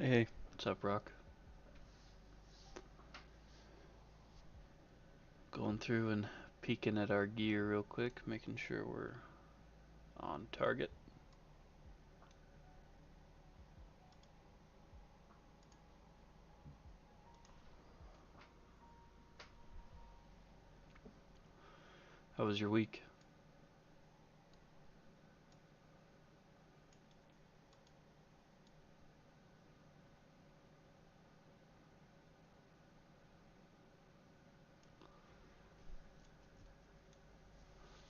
Hey, what's up, Rock? Going through and peeking at our gear real quick, making sure we're on target. How was your week?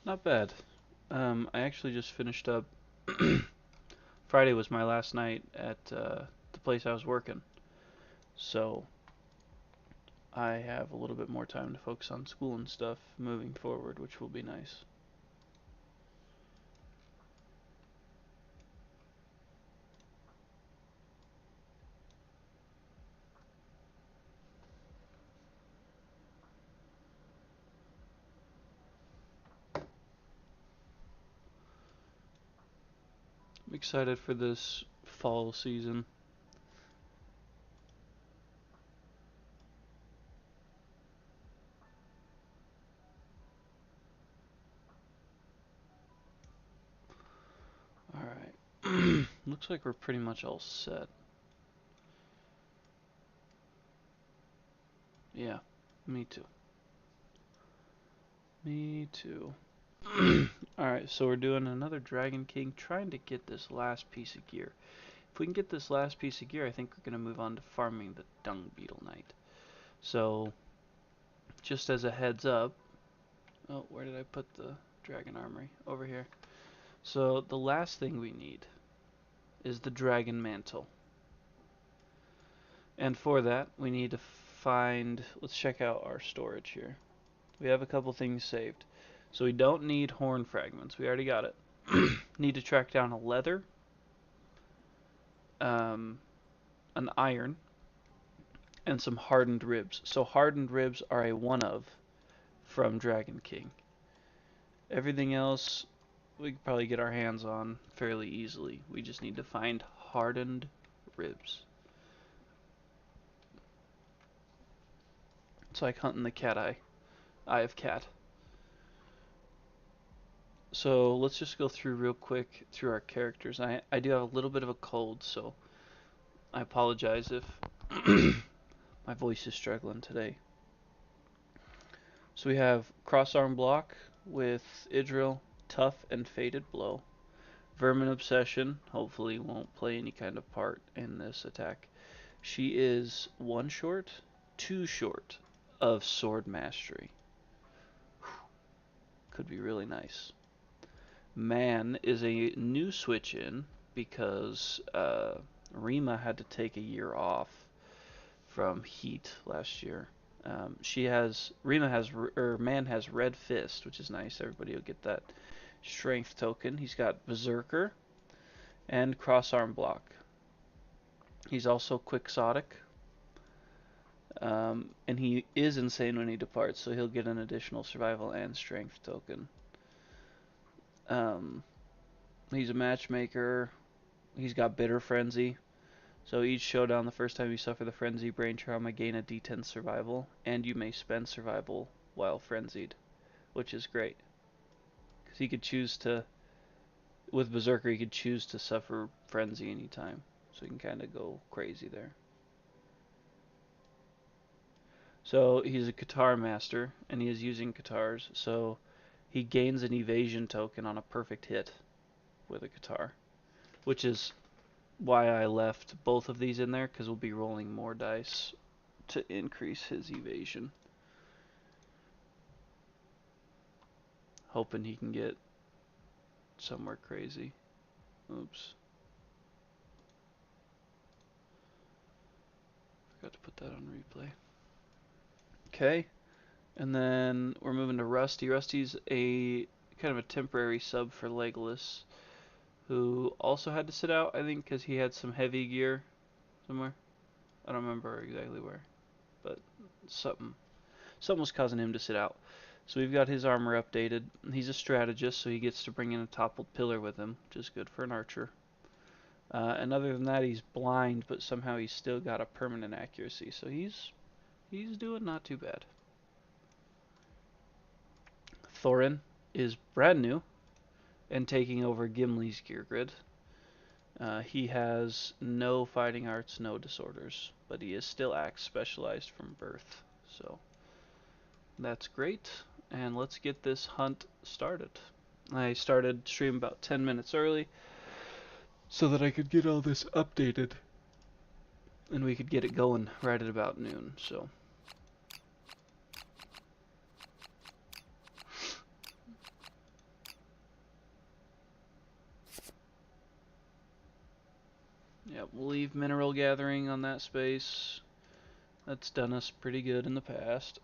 Not bad. I actually just finished up. Friday was my last night at the place I was working, so I have a little bit more time to focus on school and stuff moving forward, which will be nice. I'm excited for this fall season. Alright. Looks like we're pretty much all set. Yeah, me too. Me too. Alright, so we're doing another Dragon King, trying to get this last piece of gear. If we can get this last piece of gear, I think we're going to move on to farming the Dung Beetle Knight. So, just as a heads up, oh, where did I put the Dragon Armory? Over here. So, the last thing we need is the Dragon Mantle. And for that, we need to find, let's check out our storage here. We have a couple things saved. So we don't need horn fragments, we already got it. Need to track down a leather, um, an iron, and some hardened ribs. So hardened ribs are a one of from Dragon King. Everything else we could probably get our hands on fairly easily. We just need to find hardened ribs. It's like hunting the eye of cat. So let's just go through real quick through our characters. I do have a little bit of a cold, so I apologize if my voice is struggling today. So we have cross arm block with Idril, tough and faded blow. Vermin obsession hopefully won't play any kind of part in this attack. She is one short, two short of sword mastery. Could be really nice. Man is a new switch in because Rima had to take a year off from Heat last year. Man has Red Fist, which is nice. Everybody will get that strength token. He's got Berserker and Cross Arm Block. He's also Quixotic, and he is insane when he departs, so he'll get an additional survival and strength token. Um, he's a matchmaker. He's got Bitter Frenzy. So each showdown, the first time you suffer the Frenzy Brain Trauma, gain a D10 survival, and you may spend survival while frenzied, which is great. Because he could choose to, with Berserker, he could choose to suffer Frenzy anytime. So he can kind of go crazy there. So he's a Qatar master, and he is using Qatars, so he gains an evasion token on a perfect hit with a Qatar, which is why I left both of these in there, because we'll be rolling more dice to increase his evasion. Hoping he can get somewhere crazy. Oops. Forgot to put that on replay. Okay. And then we're moving to Rusty. Rusty's a kind of a temporary sub for Legolas, who also had to sit out, I think, because he had some heavy gear somewhere. I don't remember exactly where, but something was causing him to sit out. So we've got his armor updated. He's a strategist, so he gets to bring in a toppled pillar with him, which is good for an archer. And other than that, he's blind, but somehow he's still got a permanent accuracy. So he's doing not too bad. Thorin is brand new and taking over Gimli's gear grid. He has no fighting arts, no disorders, but he is still axe specialized from birth. So that's great. And let's get this hunt started. I started stream about 10 minutes early so that I could get all this updated and we could get it going right at about noon. So yeah, we'll leave mineral gathering on that space. That's done us pretty good in the past.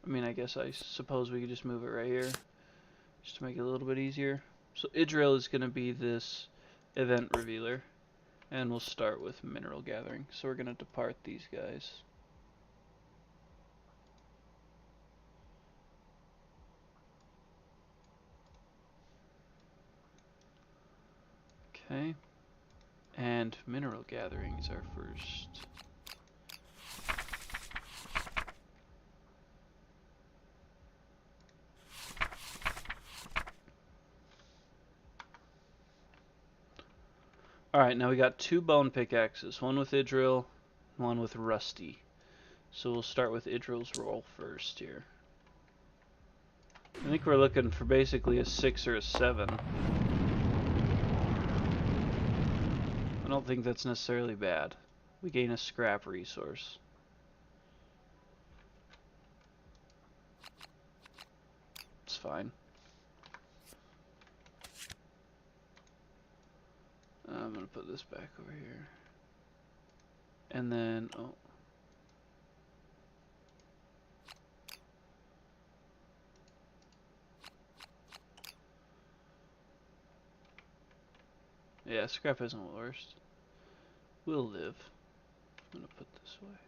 I mean, I guess I suppose we could just move it right here, just to make it a little bit easier. So Idril is going to be this event revealer, and we'll start with mineral gathering. So we're going to depart these guys. Okay, and mineral gathering is our first. Alright, now we got 2 bone pickaxes, one with Idril, one with Rusty. So we'll start with Idril's roll first here. I think we're looking for basically a 6 or a 7. I don't think that's necessarily bad. We gain a scrap resource. It's fine. I'm gonna put this back over here. And then, oh. Yeah, scrap isn't the worst. We'll live. I'm gonna put this away.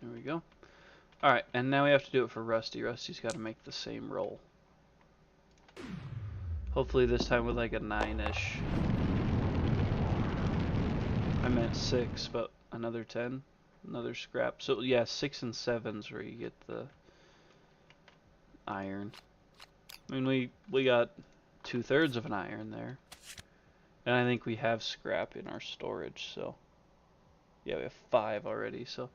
There we go. Alright, and now we have to do it for Rusty. Rusty's got to make the same roll. Hopefully this time with like a 9-ish. I meant 6, but another 10. Another scrap. So yeah, 6 and 7's where you get the iron. I mean, we got 2/3 of an iron there. And I think we have scrap in our storage, so yeah, we have 5 already, so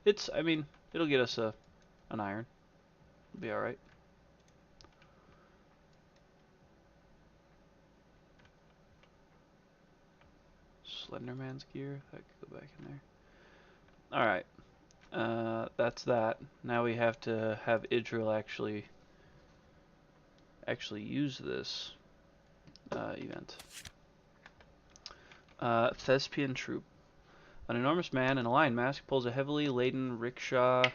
it's, I mean, it'll get us an iron. It'll be alright. Slenderman's gear, that could go back in there. Alright, that's that. Now we have to have Idril actually use this event. Thespian Troop. An enormous man in a lion mask pulls a heavily laden rickshaw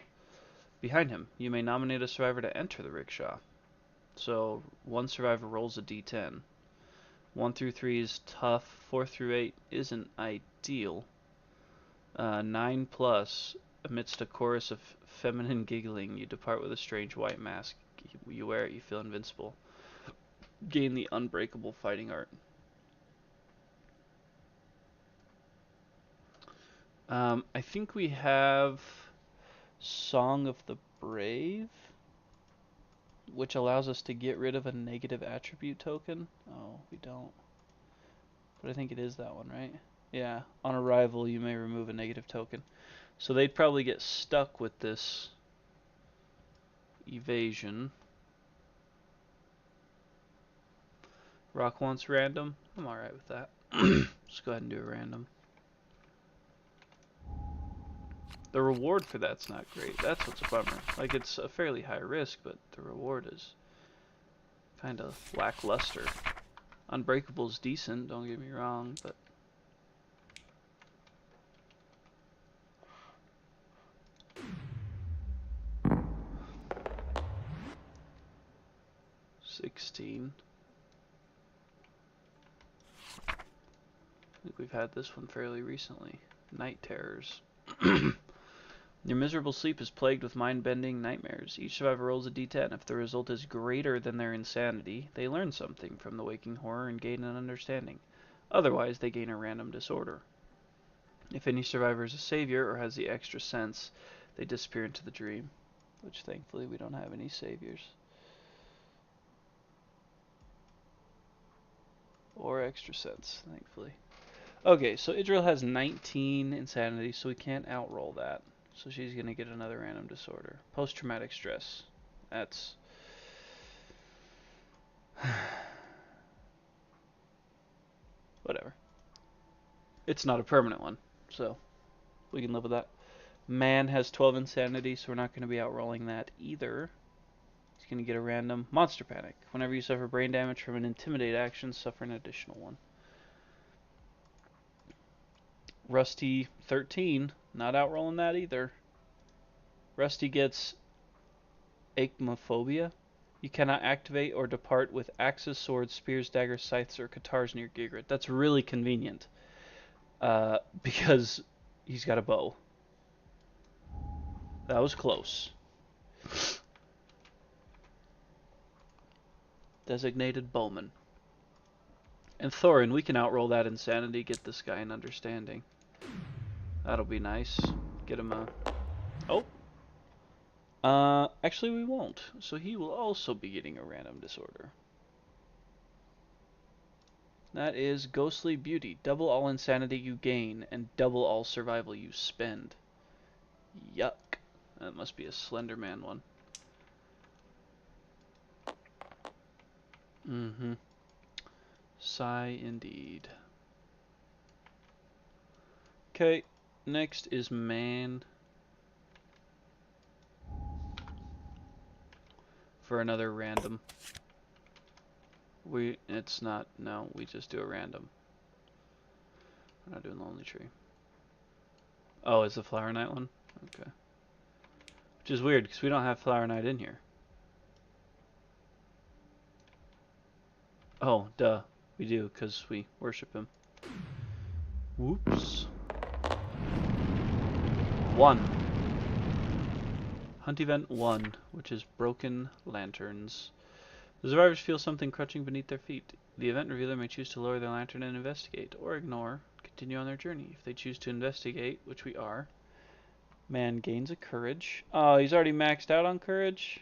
behind him. You may nominate a survivor to enter the rickshaw. So one survivor rolls a d10. 1 through 3 is tough. 4 through 8 isn't ideal. 9 plus, amidst a chorus of feminine giggling, you depart with a strange white mask. You wear it, you feel invincible. Gain the unbreakable fighting art. I think we have Song of the Brave, which allows us to get rid of a negative attribute token. Oh, we don't. But I think it is that one, right? Yeah. On arrival, you may remove a negative token. So they'd probably get stuck with this evasion. Rock wants random. I'm alright with that. Just go ahead and do a random. The reward for that's not great. That's what's a bummer. Like, it's a fairly high risk, but the reward is kind of lackluster. Unbreakable's decent, don't get me wrong, but... $16. I think we've had this one fairly recently. Night Terrors. Your miserable sleep is plagued with mind-bending nightmares. Each survivor rolls a d10. If the result is greater than their insanity, they learn something from the waking horror and gain an understanding. Otherwise, they gain a random disorder. If any survivor is a savior or has the extra sense, they disappear into the dream. Which, thankfully, we don't have any saviors. Or extra sense, thankfully. Okay, so Idril has 19 insanity, so we can't outroll that. So she's going to get another random disorder. Post-traumatic stress. That's... whatever. It's not a permanent one, so we can live with that. Man has 12 insanity, so we're not going to be outrolling that either. He's going to get a random monster panic. Whenever you suffer brain damage from an intimidate action, suffer an additional one. Rusty 13, not outrolling that either. Rusty gets Achmophobia. You cannot activate or depart with axes, swords, spears, daggers, scythes, or katars near Gigrit. That's really convenient. Because he's got a bow. That was close. Designated bowman. And Thorin, we can outroll that insanity, get this guy an understanding. That'll be nice. Get him a... oh! Actually we won't. So he will also be getting a random disorder. That is Ghostly Beauty. Double all insanity you gain, and double all survival you spend. Yuck. That must be a Slender Man one. Mm-hmm. Sigh indeed. Okay, next is Man. For another random. It's not, no, we just do a random. We're not doing Lonely Tree. Oh, it's the Flower Knight one? Okay. Which is weird, because we don't have Flower Knight in here. Oh, duh. We do, because we worship him. Whoops. 1. Hunt event 1, which is Broken Lanterns. The survivors feel something crunching beneath their feet. The event revealer may choose to lower their lantern and investigate, or ignore, continue on their journey. If they choose to investigate, which we are, Man gains a courage. Oh, he's already maxed out on courage?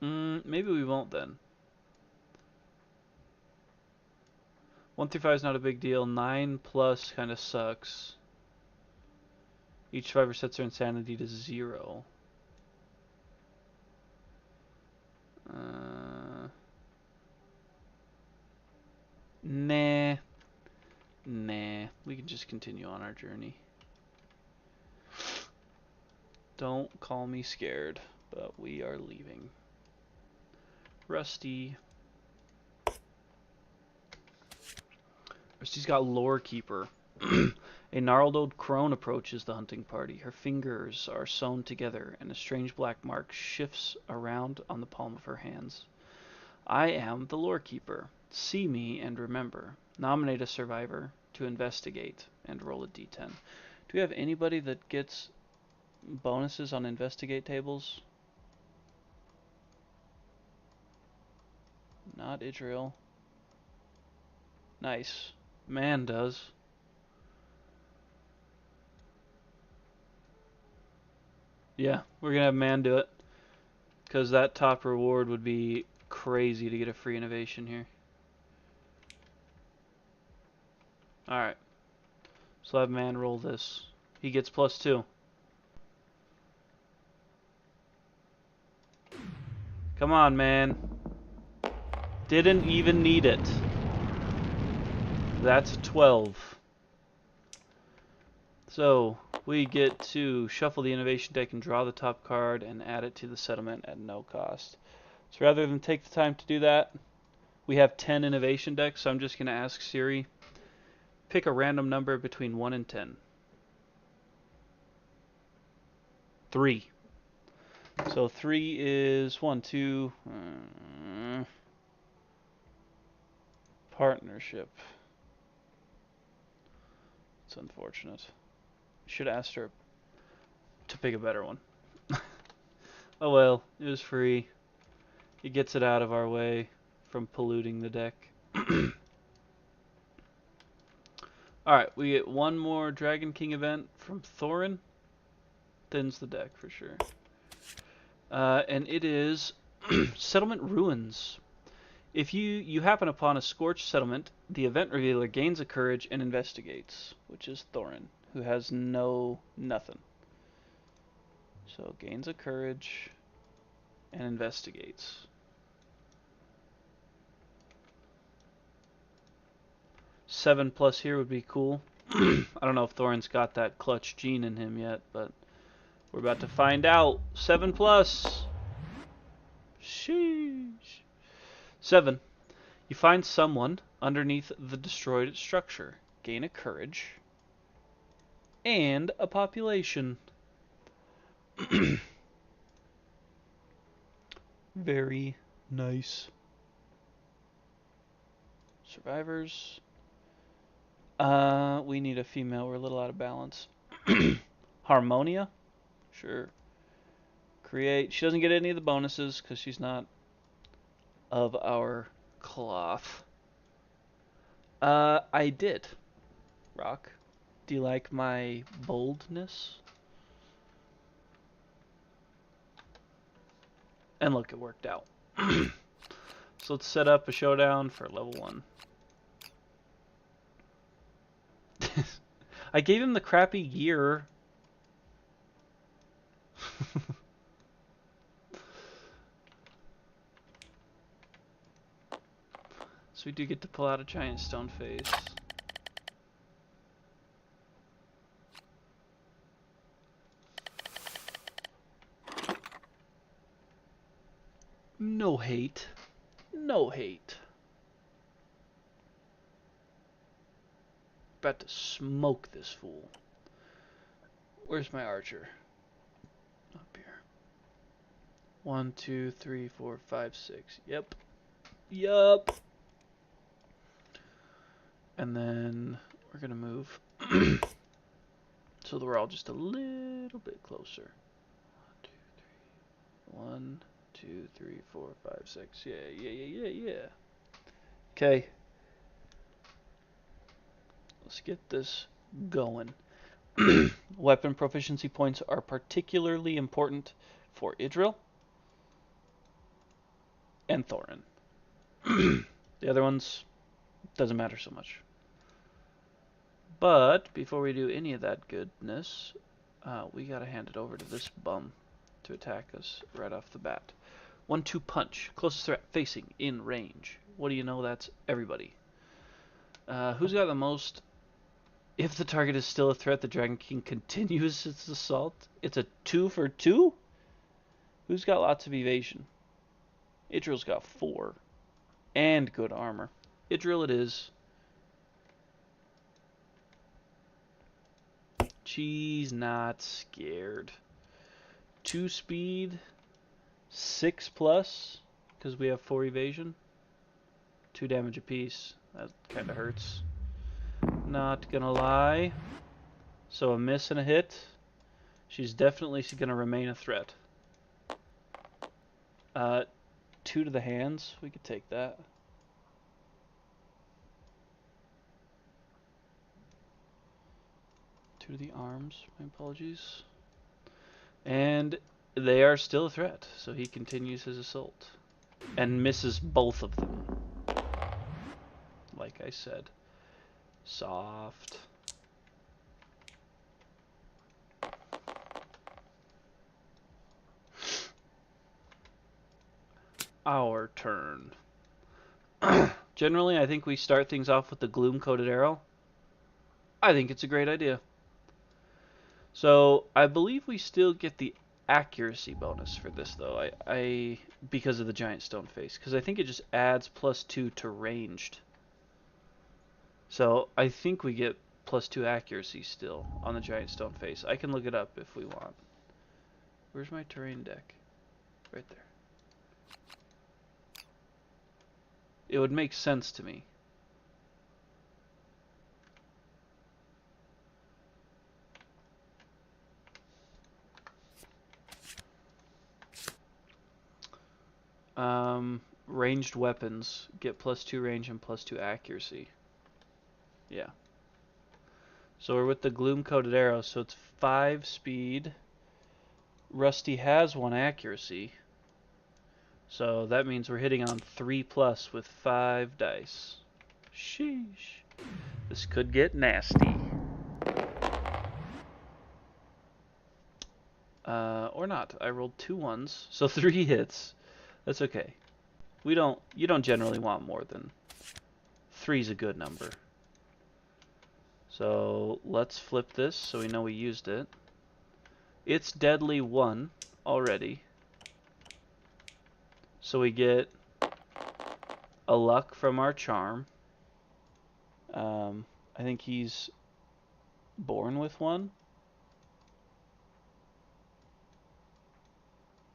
Maybe we won't then. 1 through 5 is not a big deal. 9 plus kind of sucks. Each survivor sets their insanity to 0. Nah. Nah. We can just continue on our journey. Don't call me scared, but we are leaving. Rusty. Rusty's got Lore Keeper. A gnarled old crone approaches the hunting party. Her fingers are sewn together, and a strange black mark shifts around on the palm of her hands. I am the Lore Keeper. See me and remember. Nominate a survivor to investigate and roll a d10. Do we have anybody that gets bonuses on investigate tables? Not Idril. Nice. Man does. Yeah, we're gonna have Man do it. Because that top reward would be crazy to get a free innovation here. Alright. So have Man roll this. He gets +2. Come on, Man. Didn't even need it. That's a 12. So, we get to shuffle the innovation deck and draw the top card and add it to the settlement at no cost. So rather than take the time to do that, we have 10 innovation decks, so I'm just going to ask Siri, pick a random number between 1 and 10. 3. So 3 is 1, 2, partnership. It's unfortunate. Should have asked her to pick a better one. Oh well, it was free. It gets it out of our way from polluting the deck. Alright, we get one more Dragon King event from Thorin. Thins the deck for sure. And it is Settlement Ruins. If you happen upon a scorched settlement, the event revealer gains a courage and investigates, which is Thorin, who has nothing. So gains a courage and investigates. 7+ here would be cool. I don't know if Thorin's got that clutch gene in him yet, but we're about to find out. 7+. Sheesh. 7. You find someone underneath the destroyed structure. Gain a courage. And a population. Very nice. Survivors. We need a female. We're a little out of balance. Harmonia? Sure. Create. She doesn't get any of the bonuses because she's not of our cloth. I did. Rock. Do you like my boldness? And look, it worked out. So let's set up a showdown for level 1. I gave him the crappy gear. So we do get to pull out a giant stone face. No hate. No hate. About to smoke this fool. Where's my archer? Up here. 1, 2, 3, 4, 5, 6. Yep. Yup. And then we're gonna move so that we're all just a little bit closer. 1, 2, 3, 4, 5, 6. Yeah. Okay. Let's get this going. Weapon proficiency points are particularly important for Idril and Thorin. The other ones doesn't matter so much. But before we do any of that goodness, we gotta hand it over to this bum to attack us right off the bat. 1-2 punch. Closest threat facing in range. What do you know? That's everybody. Who's got the most? If the target is still a threat, the Dragon King continues its assault. It's a 2 for 2? Who's got lots of evasion? Idril's got 4. And good armor. Idril it is. She's not scared. 2 speed. 6+. Because we have 4 evasion. 2 damage apiece. That kind of hurts. Not gonna lie. So a miss and a hit. She's definitely gonna remain a threat. 2 to the hands. We could take that. To the arms. My apologies. And they are still a threat. So he continues his assault. And misses both of them. Like I said. Soft. Our turn. Generally, I think we start things off with the gloom-coated arrow. I think it's a great idea. So, I believe we still get the accuracy bonus for this, though. I because of the giant stone face. Because I think it just adds +2 to ranged. So, I think we get +2 accuracy still on the giant stone face. I can look it up if we want. Where's my terrain deck? Right there. It would make sense to me. Ranged weapons get +2 range and +2 accuracy. Yeah. So we're with the gloom-coated arrow, so it's 5 speed. Rusty has 1 accuracy. So that means we're hitting on 3+ with 5 dice. Sheesh. This could get nasty. Or not. I rolled 2 ones, so 3 hits. That's okay. You don't generally want more than 3's a good number. So let's flip this so we know we used it. It's deadly 1 already. So we get a luck from our charm. I think he's born with 1.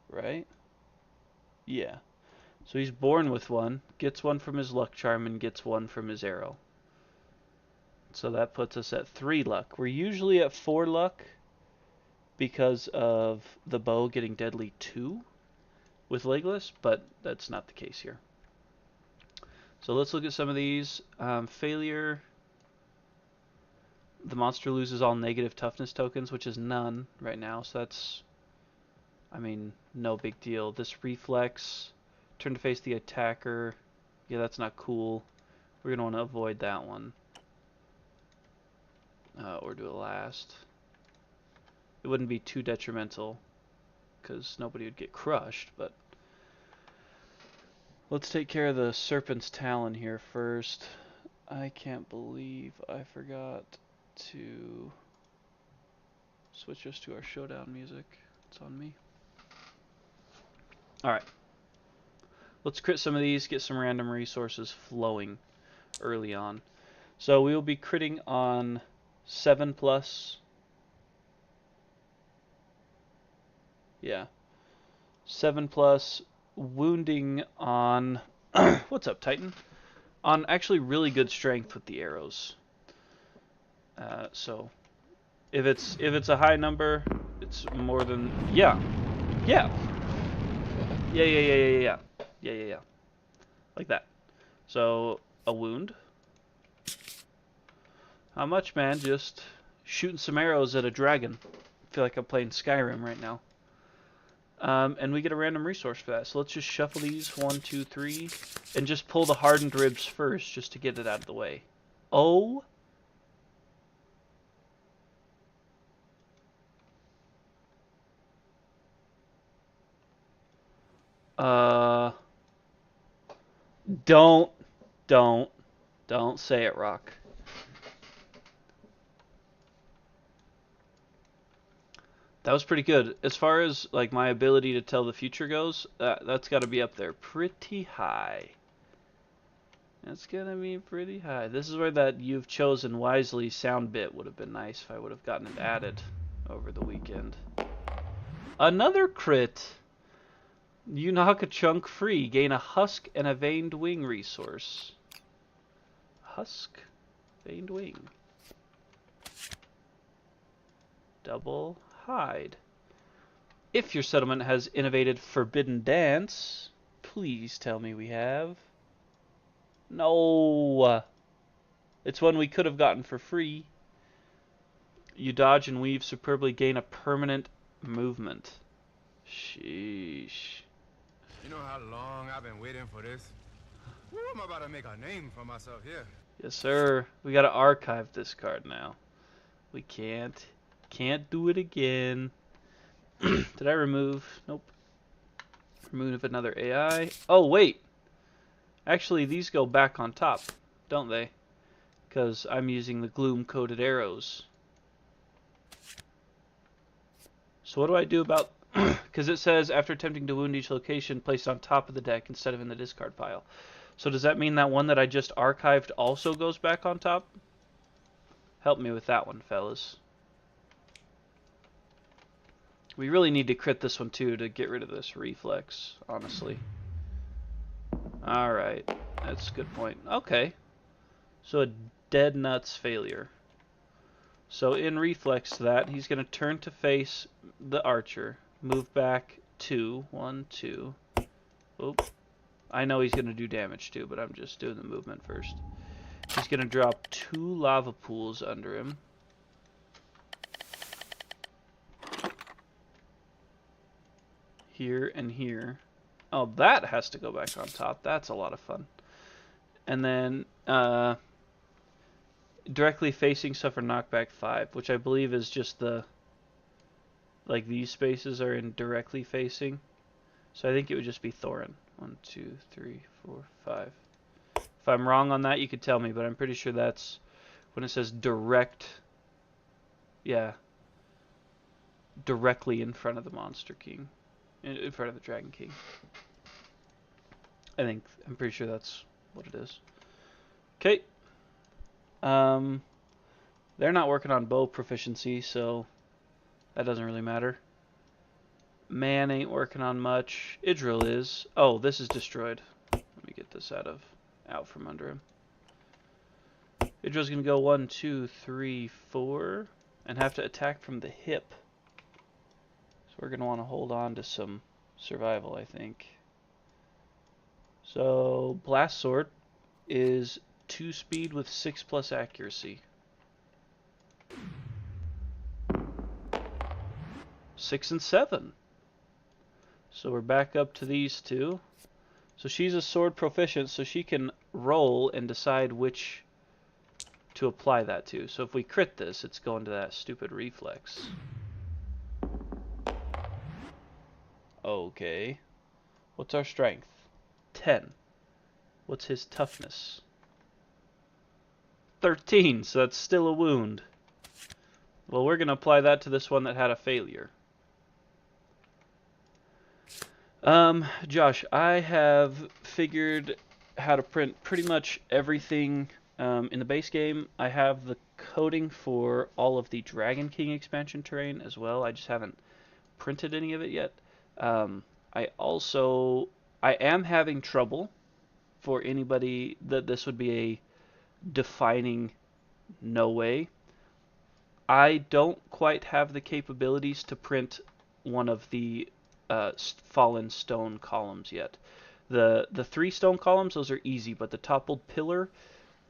Right? Yeah. So he's born with 1, gets 1 from his luck charm, and gets 1 from his arrow. So that puts us at 3 luck. We're usually at 4 luck because of the bow getting deadly 2 with Legolas, but that's not the case here. So let's look at some of these. Failure. The monster loses all negative toughness tokens, which is none right now, so that's, I mean, no big deal. This reflex, turn to face the attacker. Yeah, that's not cool. We're going to want to avoid that one. Or do it last. It wouldn't be too detrimental, because nobody would get crushed, but let's take care of the Serpent's Talon here first. I can't believe I forgot to switch us to our showdown music. It's on me. Alright. Let's crit some of these, get some random resources flowing early on. So we will be critting on 7+. Yeah. 7+, wounding on what's up, Titan? On actually really good strength with the arrows. So if it's a high number, it's more than yeah. Like that. So a wound. How much, man? Just shooting some arrows at a dragon. I feel like I'm playing Skyrim right now. And we get a random resource for that. So let's just shuffle these 1, 2, 3, and just pull the hardened ribs first, just to get it out of the way. Oh. Don't say it, Rock. That was pretty good. As far as like my ability to tell the future goes, that's got to be up there pretty high. That's gonna be pretty high. This is where that "you've chosen wisely" sound bit would have been nice if I would have gotten it added over the weekend. Another crit. You knock a chunk free. Gain a husk and a veined wing resource. Husk, veined wing. Double hide. If your settlement has innovated Forbidden Dance, please tell me we have. No. It's one we could have gotten for free. You dodge and weave superbly, gain a permanent movement. Sheesh. You know how long I've been waiting for this? Woo, I'm about to make a name for myself here. Yes, sir. We gotta archive this card now. We can't do it again. Did I remove? Nope. Remove another AI. Oh, wait. Actually, these go back on top, don't they? Because I'm using the gloom-coated arrows. So what do I do about... Because it says, after attempting to wound each location, placed on top of the deck instead of in the discard pile. So does that mean that one that I just archived also goes back on top? Help me with that one, fellas. We really need to crit this one, too, to get rid of this reflex, honestly. Alright, that's a good point. Okay. So a dead nuts failure. So in reflex to that, he's going to turn to face the archer. Move back 2. 1, 2. Oop. I know he's going to do damage too, but I'm just doing the movement first. He's going to drop 2 lava pools under him. Here and here. Oh, that has to go back on top. That's a lot of fun. And then directly facing suffer knockback 5, which I believe is just the... Like, these spaces are in directly facing. So I think it would just be Thorin. 1, 2, 3, 4, 5. If I'm wrong on that, you could tell me, but I'm pretty sure that's when it says direct. Yeah. Directly in front of the Monster King. In front of the Dragon King. I'm pretty sure that's what it is. Okay. They're not working on bow proficiency, so that doesn't really matter. Man ain't working on much. Idril is. Oh, this is destroyed. Let me get this out from under him. Idril's gonna go 1, 2, 3, 4, and have to attack from the hip. So we're gonna want to hold on to some survival, I think. So Blast Sword is 2 speed with 6+ accuracy. 6 and 7. So we're back up to these two. So she's a sword proficient, so she can roll and decide which to apply that to. So if we crit this, it's going to that stupid reflex. Okay. What's our strength? 10. What's his toughness? 13, so that's still a wound. Well, we're going to apply that to this one that had a failure. Josh, I have figured how to print pretty much everything in the base game. I have the coding for all of the Dragon King expansion terrain as well. I just haven't printed any of it yet. I am having trouble for anybody that this would be a defining no way. I don't quite have the capabilities to print one of the fallen stone columns yet. The 3 stone columns, those are easy, but the toppled pillar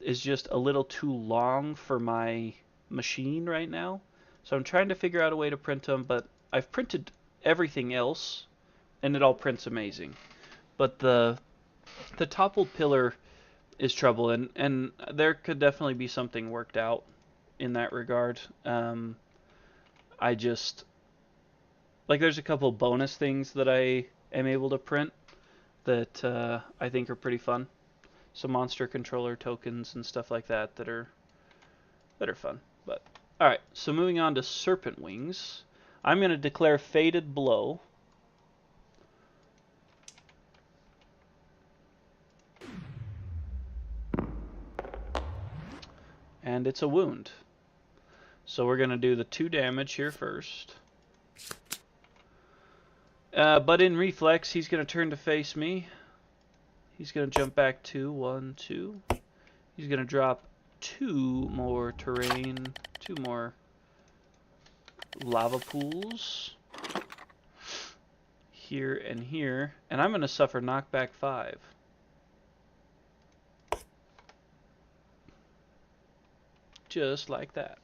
is just a little too long for my machine right now. So I'm trying to figure out a way to print them, but I've printed everything else, and it all prints amazing. But the toppled pillar is trouble, and there could definitely be something worked out in that regard. I just... Like, there's a couple bonus things that I am able to print that I think are pretty fun. Some monster controller tokens and stuff like that that are fun. But all right, so moving on to Serpent Wings, I'm going to declare Fated Blow. And it's a wound. So we're going to do the 2 damage here first. But in reflex, he's going to turn to face me. He's going to jump back 2, 1, 2. He's going to drop 2 more terrain, 2 more lava pools. Here and here. And I'm going to suffer knockback 5. Just like that.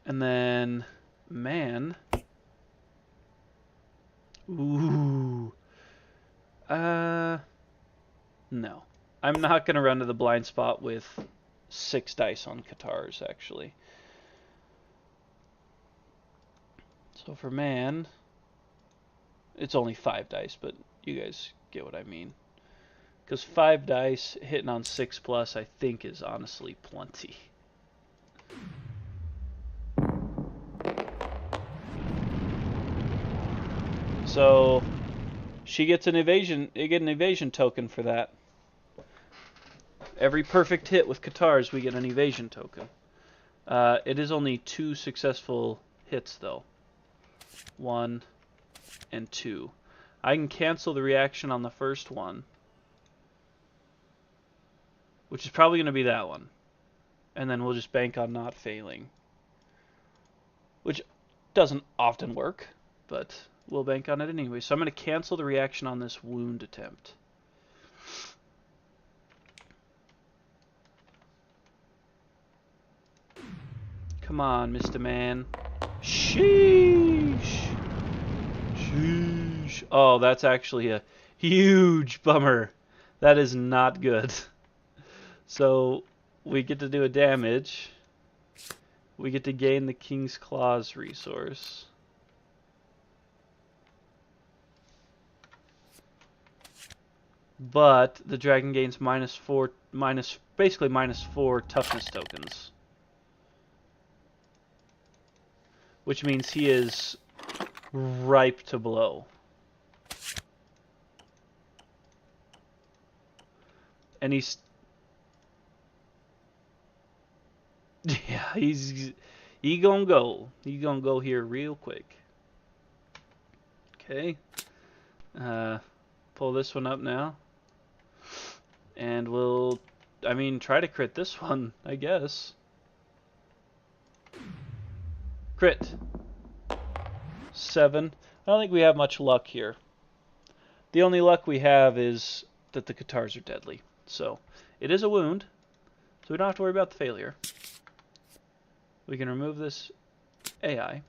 And then, man. Ooh. No. I'm not going to run to the blind spot with 6 dice on Katars, actually. So for man, it's only 5 dice, but you guys get what I mean. Because 5 dice hitting on 6+, I think, is honestly plenty. So she gets an evasion. You get an evasion token for that. Every perfect hit with Katars, we get an evasion token. It is only 2 successful hits, though. 1 and 2. I can cancel the reaction on the first one, which is probably going to be that one. And then we'll just bank on not failing, which doesn't often work. but we'll bank on it anyway. So I'm going to cancel the reaction on this wound attempt. Come on, Mr. Man. Sheesh. Sheesh. Oh, that's actually a huge bummer. That is not good. So we get to do a damage. We get to gain the King's Claws resource. But the dragon gains basically minus 4 toughness tokens. Which means he is ripe to blow. And he's... Yeah, he gonna go. He gonna go here real quick. Okay. Pull this one up now. And we'll... I mean, try to crit this one, I guess. Crit. 7. I don't think we have much luck here. The only luck we have is that the Katars are deadly. So, it is a wound, so we don't have to worry about the failure. We can remove this AI.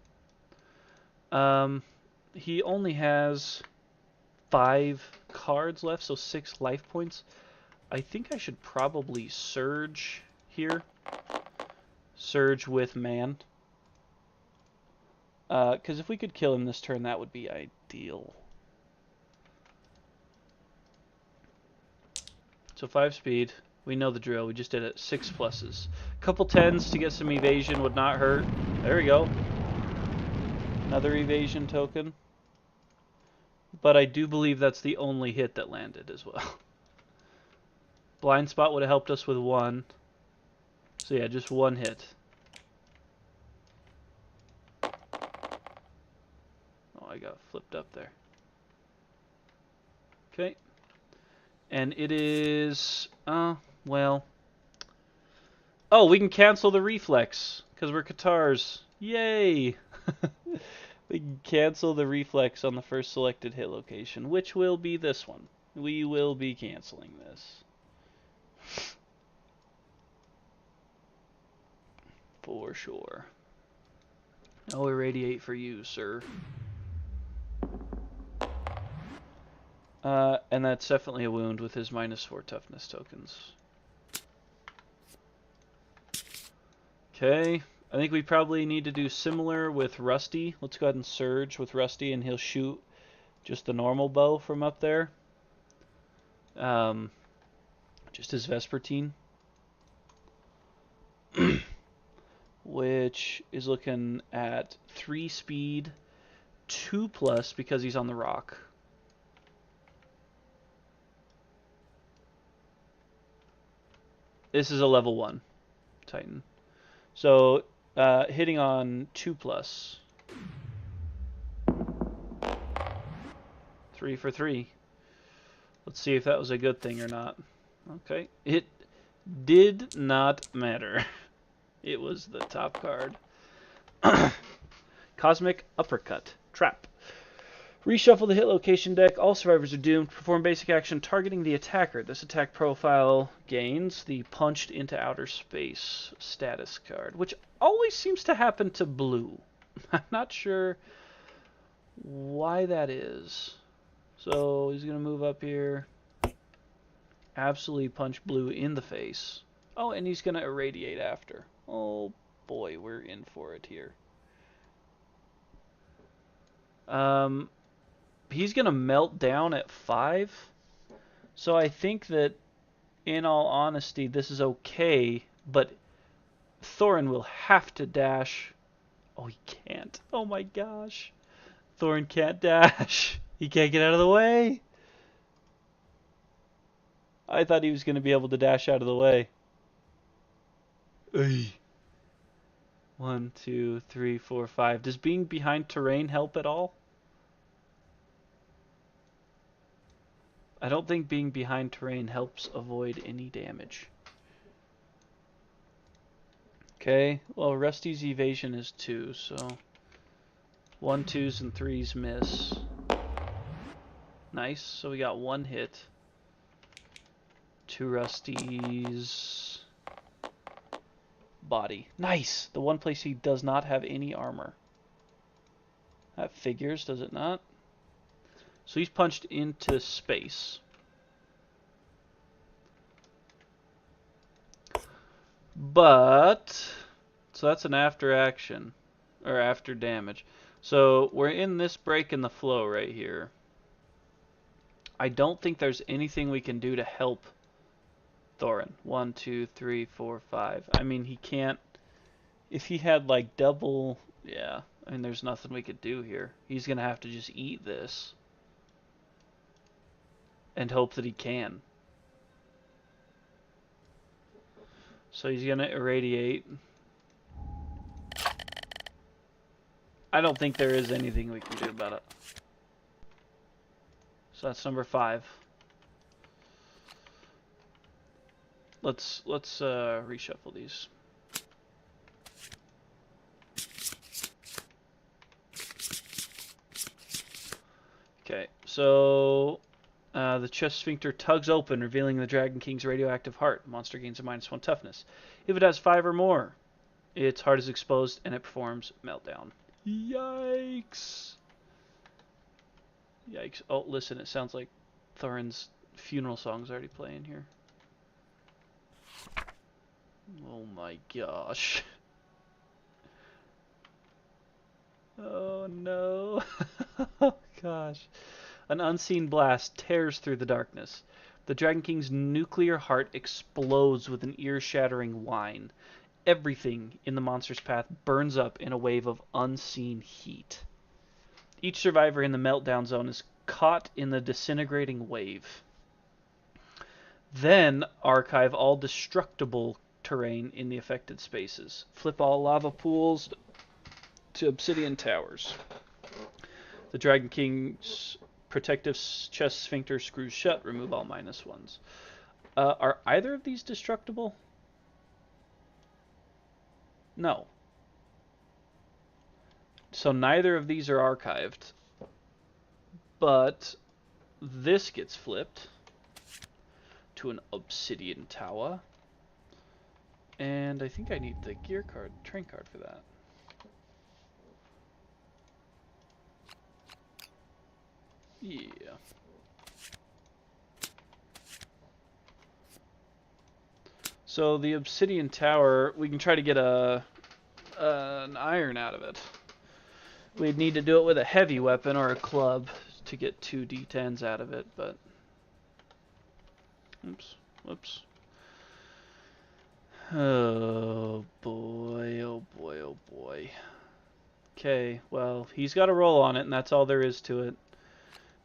He only has 5 cards left, so 6 life points. I think I should probably Surge here. Surge with Man. Because if we could kill him this turn, that would be ideal. So 5 speed. We know the drill. We just did it. 6 pluses. Couple 10s to get some evasion would not hurt. There we go. Another evasion token. But I do believe that's the only hit that landed as well. Blind Spot would have helped us with 1. So yeah, just 1 hit. Oh, I got flipped up there. Okay. And it is... well... Oh, we can cancel the reflex, because we're Katars. Yay! We can cancel the reflex on the first selected hit location, which will be this one. We will be canceling this. For sure. No irradiate for you, sir. And that's definitely a wound with his minus 4 toughness tokens. Okay. I think we probably need to do similar with Rusty. Let's go ahead and Surge with Rusty, and he'll shoot just the normal bow from up there. Just his Vespertine. Which is looking at 3 speed, 2 plus because he's on the rock. This is a level 1 Titan. So, hitting on 2 plus. 3 for 3. Let's see if that was a good thing or not. Okay. It did not matter. It was the top card. Cosmic Uppercut. Trap. Reshuffle the hit location deck. All survivors are doomed. Perform basic action targeting the attacker. This attack profile gains the Punched into Outer Space status card, which always seems to happen to blue. I'm not sure why that is. So he's going to move up here. Absolutely punch blue in the face. Oh, and he's going to irradiate after. Oh boy, we're in for it here. He's going to melt down at 5. So I think that, in all honesty, this is okay, but Thorin will have to dash. Oh, he can't. Oh my gosh. Thorin can't dash. He can't get out of the way. I thought he was going to be able to dash out of the way. 1, 2, 3, 4, 5. Does being behind terrain help at all? I don't think being behind terrain helps avoid any damage. Okay, well, Rusty's evasion is 2, so 1, 2s, and 3s miss. Nice. So we got 1 hit. 2 rusties. Body. Nice! The one place he does not have any armor. That figures, does it not? So he's punched into space. But, so that's an after action, or after damage. So we're in this break in the flow right here. I don't think there's anything we can do to help Thorin. 1, 2, 3, 4, 5. I mean, he can't. If he had like double, yeah. I mean, there's nothing we could do here. He's gonna have to just eat this and hope that he can. So he's gonna irradiate. I don't think there is anything we can do about it. So that's number 5. Let's reshuffle these. Okay, so the chest sphincter tugs open, revealing the Dragon King's radioactive heart. Monster gains a -1 toughness. If it has 5 or more, its heart is exposed and it performs meltdown. Yikes! Yikes! Oh, listen, it sounds like Thorin's funeral song's already playing here. Oh my gosh. Oh no. Oh gosh. An unseen blast tears through the darkness. The Dragon King's nuclear heart explodes with an ear-shattering whine. Everything in the monster's path burns up in a wave of unseen heat. Each survivor in the meltdown zone is caught in the disintegrating wave. Then archive all destructible terrain in the affected spaces. Flip all lava pools to obsidian towers. The Dragon King's protective chest sphincter screws shut. Remove all -1s. Are either of these destructible? No. So neither of these are archived. But this gets flipped to an obsidian tower. And I think I need the gear card, train card for that. Yeah. So the obsidian tower, we can try to get an iron out of it. We'd need to do it with a heavy weapon or a club to get 2 D10s out of it, but... Oops. Whoops. Oh boy, oh boy, oh boy. Okay, well, he's got a roll on it, and that's all there is to it.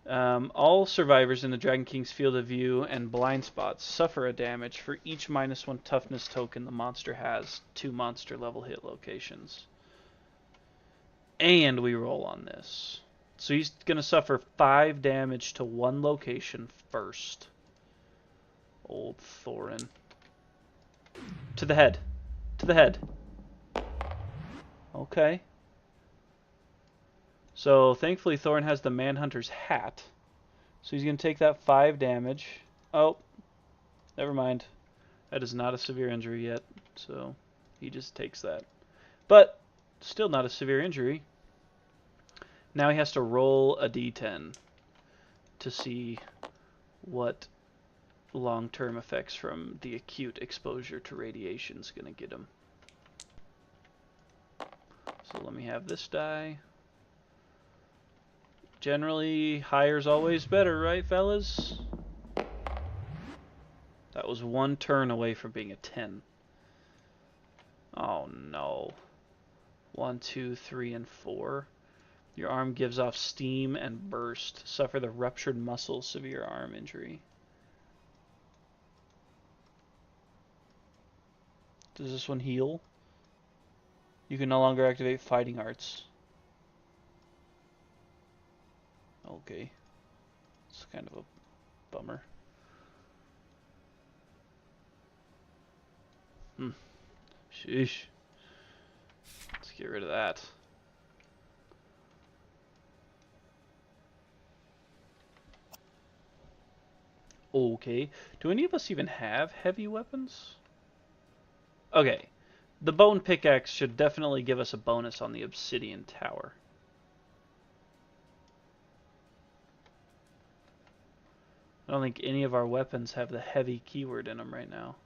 All survivors in the Dragon King's field of view and blind spots suffer a damage for each -1 toughness token the monster has, 2 monster level hit locations. And we roll on this. So he's going to suffer 5 damage to 1 location first. Old Thorin. To the head. To the head. Okay. So thankfully Thorin has the Manhunter's hat. So he's going to take that 5 damage. Oh, never mind. That is not a severe injury yet. So he just takes that. But still not a severe injury. Now he has to roll a d10 to see what long-term effects from the acute exposure to radiation is going to get him. So let me have this die. Generally, higher's always better, right, fellas? That was 1 turn away from being a 10. Oh no. 1, 2, 3, and 4. Your arm gives off steam and burst. Suffer the ruptured muscle, severe arm injury. Does this one heal? You can no longer activate fighting arts. Okay. It's kind of a bummer. Sheesh. Let's get rid of that. Okay. Do any of us even have heavy weapons? Okay. The bone pickaxe should definitely give us a bonus on the obsidian tower. I don't think any of our weapons have the heavy keyword in them right now.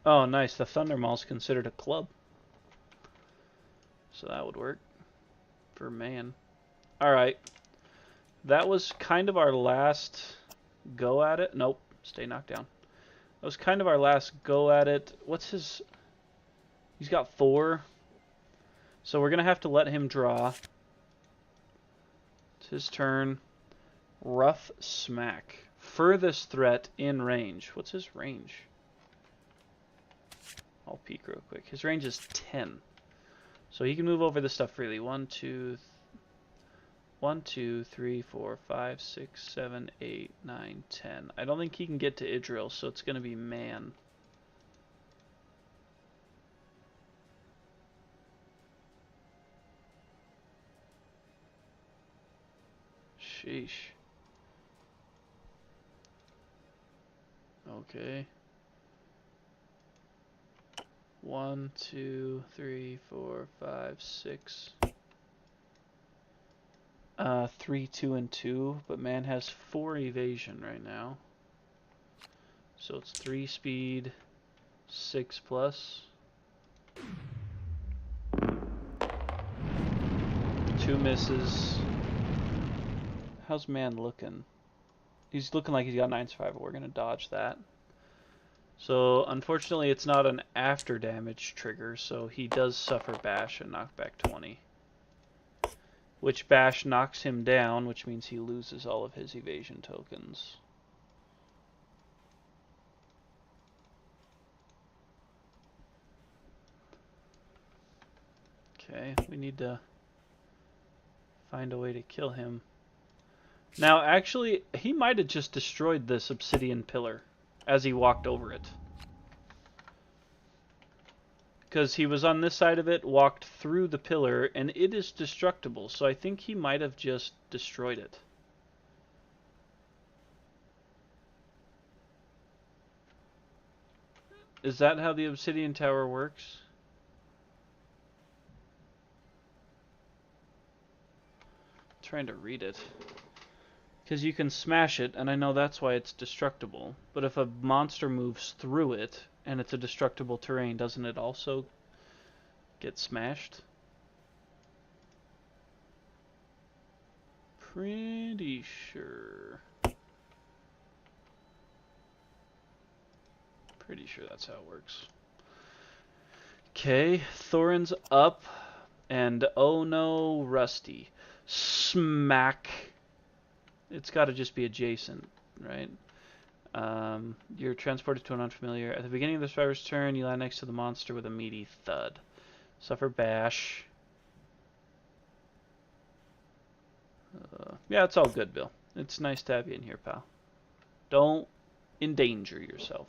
Oh, nice. The Thunder Maul's considered a club. So that would work for man. Alright. That was kind of our last go at it. Nope. Stay knocked down. That was kind of our last go at it. What's his... He's got 4. So we're going to have to let him draw. It's his turn. Rough Smack. Furthest threat in range. What's his range? I'll peek real quick. His range is 10. So he can move over this stuff freely. 1, 2, 3, 4, 5, 6, 7, 8, 9, 10. I don't think he can get to Idril, so it's going to be man. Sheesh. Okay. 1, 2, 3, 4, 5, 6. 3, 2, and 2, but man has 4 evasion right now. So it's 3 speed, 6 plus. 2 misses. How's man looking? He's looking like he's got 9 survival. We're going to dodge that. So unfortunately it's not an after damage trigger, so he does suffer bash and knockback 20. Which bash knocks him down, which means he loses all of his evasion tokens. Okay, we need to find a way to kill him. Now, actually, he might have just destroyed this obsidian pillar as he walked over it. Because he was on this side of it, walked through the pillar, and it is destructible. So I think he might have just destroyed it. Is that how the obsidian tower works? I'm trying to read it. Because you can smash it, and I know that's why it's destructible. But if a monster moves through it, and it's a destructible terrain, doesn't it also get smashed? Pretty sure. Pretty sure that's how it works. Okay, Thorin's up, and oh no, Rusty. Smack. It's got to just be adjacent, right? You're transported to an unfamiliar. At the beginning of the survivor's turn, you land next to the monster with a meaty thud. Suffer bash. Yeah, it's all good, Bill. It's nice to have you in here, pal. Don't endanger yourself.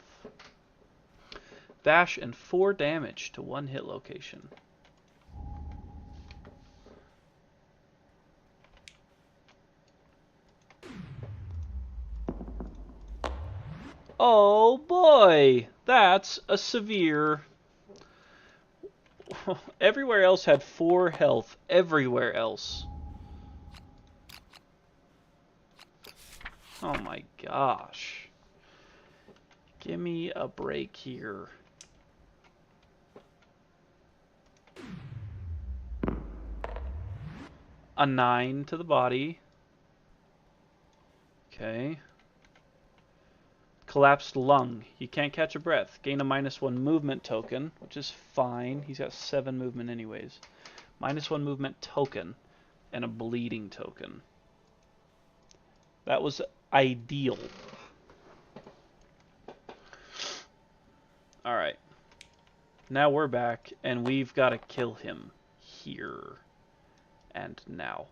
Bash and 4 damage to 1 hit location. Oh boy, that's a severe. Everywhere else had 4 health. Everywhere else. Oh my gosh. Give me a break here. A 9 to the body. Okay. Collapsed lung. He can't catch a breath. Gain a -1 movement token, which is fine. He's got 7 movement anyways. -1 movement token and a bleeding token. That was ideal. Alright. Now we're back, and we've got to kill him here and now.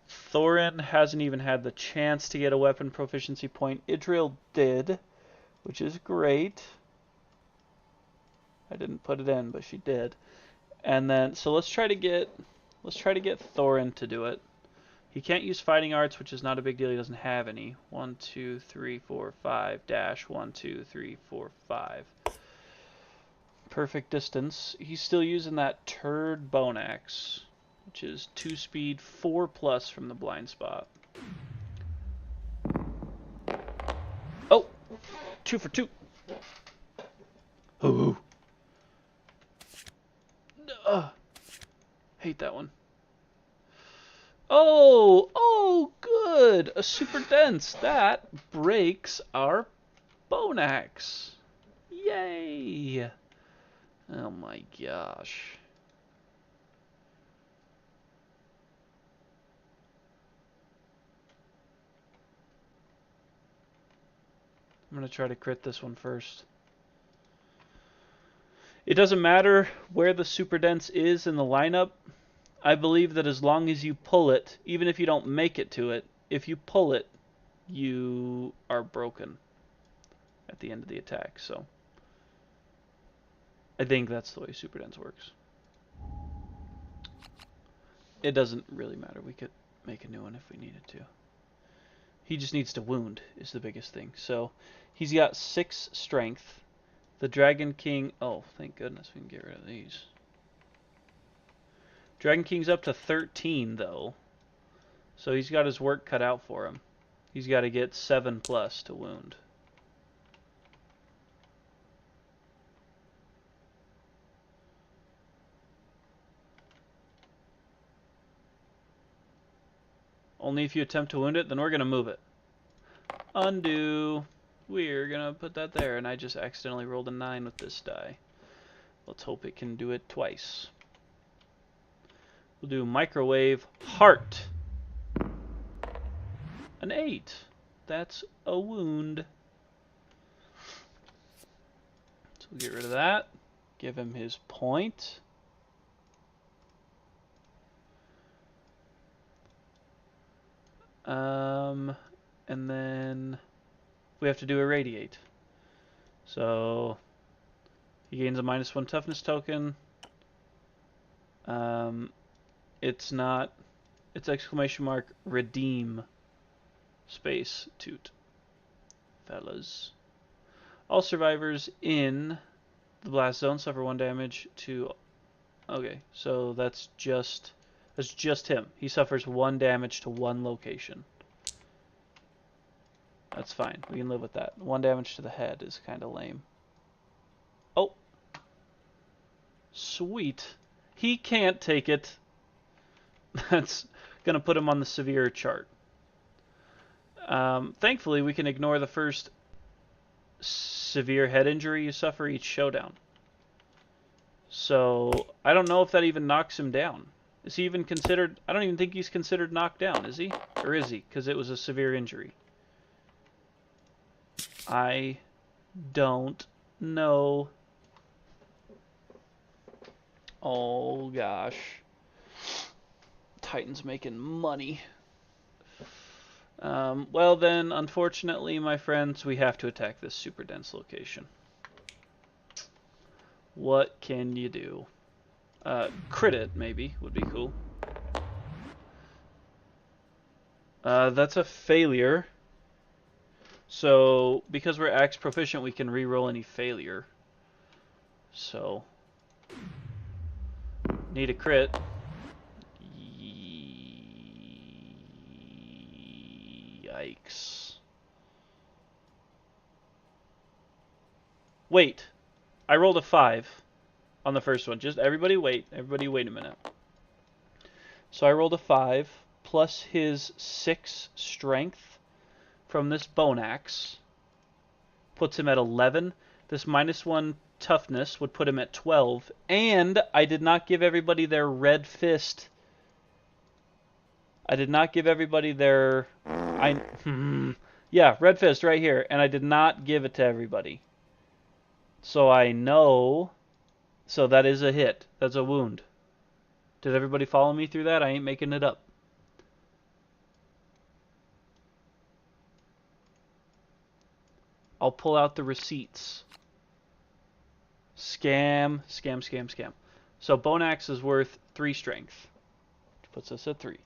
Thorin hasn't even had the chance to get a weapon proficiency point. Idril did, which is great. I didn't put it in, but she did. And then, so let's try to get Thorin to do it. He can't use fighting arts, which is not a big deal. He doesn't have any. 1, 2, 3, 4, 5. Dash. 1, 2, 3, 4, 5. Perfect distance. He's still using that turd bone axe, which is 2 speed, 4 plus from the blind spot. Oh! 2 for 2. Ooh. Hate that one. Oh! Oh, good! A super dense. That breaks our bone axe. Yay! Oh my gosh. I'm going to try to crit this one first. It doesn't matter where the super dense is in the lineup. I believe that as long as you pull it, even if you don't make it to it, if you pull it, you are broken at the end of the attack. So I think that's the way super dense works. It doesn't really matter. We could make a new one if we needed to. He just needs to wound is the biggest thing. So he's got 6 strength. The Dragon King... Oh, thank goodness we can get rid of these. Dragon King's up to 13, though. So he's got his work cut out for him. He's got to get 7 plus to wound. Only if you attempt to wound it, then we're going to move it. Undo. We're going to put that there, and I just accidentally rolled a 9 with this die. Let's hope it can do it twice. We'll do microwave heart. An 8. That's a wound. So we'll get rid of that. Give him his point. And then we have to do irradiate. So he gains a -1 toughness token. It's exclamation mark redeem space toot. Fellas. All survivors in the blast zone suffer 1 damage to... Okay, so that's just him. He suffers 1 damage to 1 location. That's fine. We can live with that. 1 damage to the head is kind of lame. Oh. Sweet. He can't take it. That's going to put him on the severe chart. Thankfully, we can ignore the first severe head injury you suffer each showdown. So, I don't know if that even knocks him down. Is he even considered... I don't even think he's considered knocked down, is he? Or is he? Because it was a severe injury. I don't know. Oh, gosh. Titan's making money. Well then, unfortunately, my friends, we have to attack this super dense location. What can you do? Crit it, maybe, would be cool. That's a failure. So, because we're axe proficient, we can re-roll any failure. So, need a crit. Yikes. Wait. I rolled a 5 on the first one. Just everybody wait. Everybody wait a minute. So I rolled a 5 plus his 6 strength from this bone axe. Puts him at 11. This -1 toughness would put him at 12. And I did not give everybody their red fist. I did not give everybody their... yeah, red fist right here. And I did not give it to everybody. So I know... So that is a hit. That's a wound. Did everybody follow me through that? I ain't making it up. I'll pull out the receipts. Scam, scam, scam, scam. So Bone Axe is worth 3 strength. Which puts us at 3.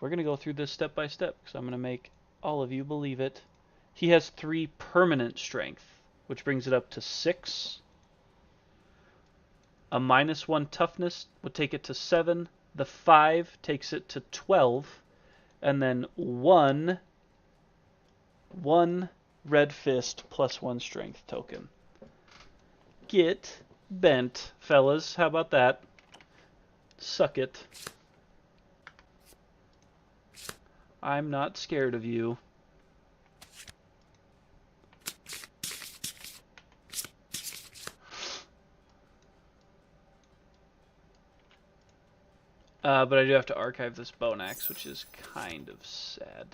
We're going to go through this step by step because I'm going to make all of you believe it. He has 3 permanent strength, which brings it up to 6. A -1 toughness would take it to 7. The 5 takes it to 12. And then 1 red fist plus 1 strength token. Get bent, fellas. How about that? Suck it. I'm not scared of you. But I do have to archive this Bone Axe, which is kind of sad.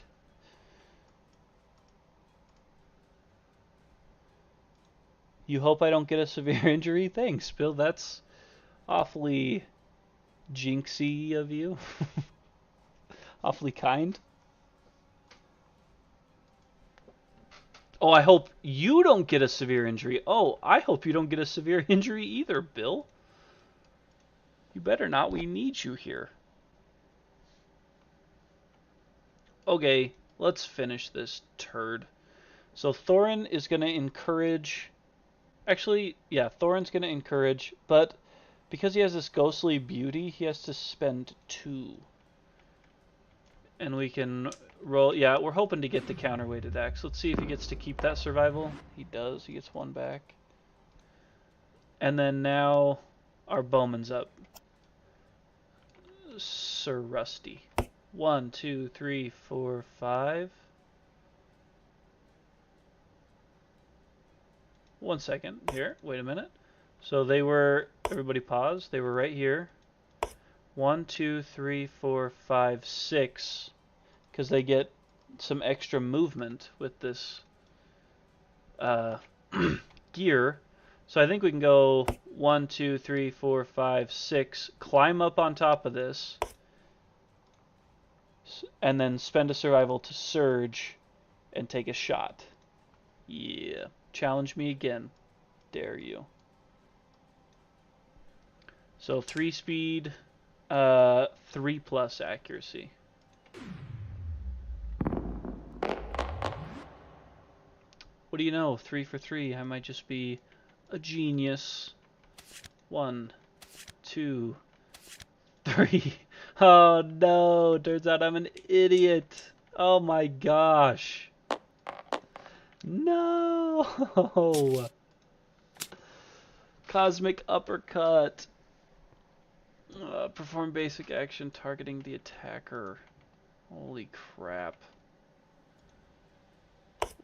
You hope I don't get a severe injury? Thanks, Bill. That's awfully jinxy of you. Awfully kind. Oh, I hope you don't get a severe injury. Oh, I hope you don't get a severe injury either, Bill. You better not. We need you here. Okay, let's finish this turd. So Thorin is going to encourage... Actually, yeah, Thorin's going to encourage, but because he has this ghostly beauty, he has to spend 2. And we can roll... Yeah, we're hoping to get the counterweighted axe. Let's see if he gets to keep that survival. He does. He gets 1 back. And then now our bowman's up. Sir Rusty. 1, 2, 3, 4, 5. 1 second. Here, wait a minute. So they were... Everybody pause. They were right here. 1, 2, 3, 4, 5, 6. Because they get some extra movement with this gear. So I think we can go 1, 2, 3, 4, 5, 6. Climb up on top of this. And then spend a survival to surge and take a shot. Yeah. Challenge me again. Dare you. So 3 speed, 3 plus accuracy. What do you know? 3 for 3. I might just be a genius. 1, 2, 3. Oh no, turns out I'm an idiot. Oh my gosh. No. Cosmic uppercut. Perform basic action targeting the attacker. Holy crap.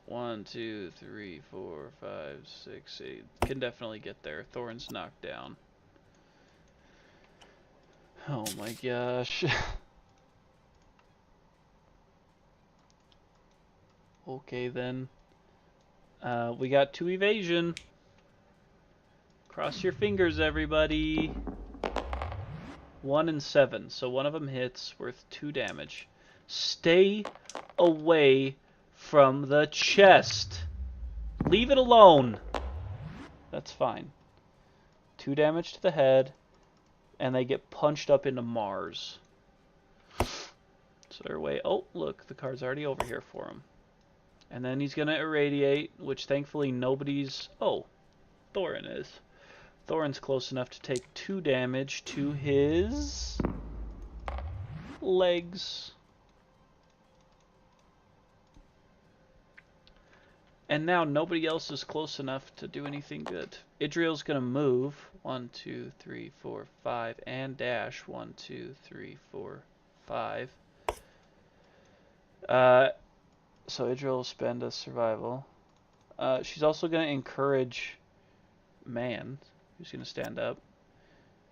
1, 2, 3, 4, 5, 6, 8. Can definitely get there. Thorin's knocked down. Oh my gosh. Okay then. We got 2 evasion. Cross your fingers, everybody. 1 and 7. So one of them hits, worth 2 damage. Stay away from the chest. Leave it alone. That's fine. 2 damage to the head. And they get punched up into Mars. So they're away. Oh, look, the card's already over here for him. And then he's going to irradiate, which thankfully nobody's... Oh, Thorin is. Thorin's close enough to take 2 damage to his legs. And now nobody else is close enough to do anything good. Idriel's going to move. 1, 2, 3, 4, 5. And dash. 1, 2, 3, 4, 5. So Idriel will spend a survival. She's also going to encourage Man, who's going to stand up.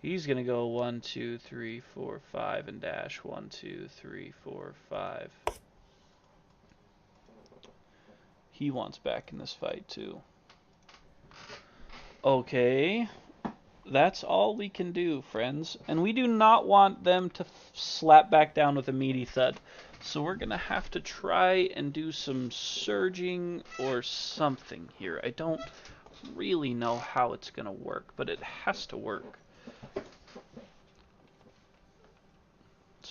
He's going to go 1, 2, 3, 4, 5 and dash. 1, 2, 3, 4, 5. He wants back in this fight too. Okay. That's all we can do, friends. And we do not want them to slap back down with a meaty thud. So we're going to have to try and do some surging or something here. I don't really know how it's going to work, but it has to work.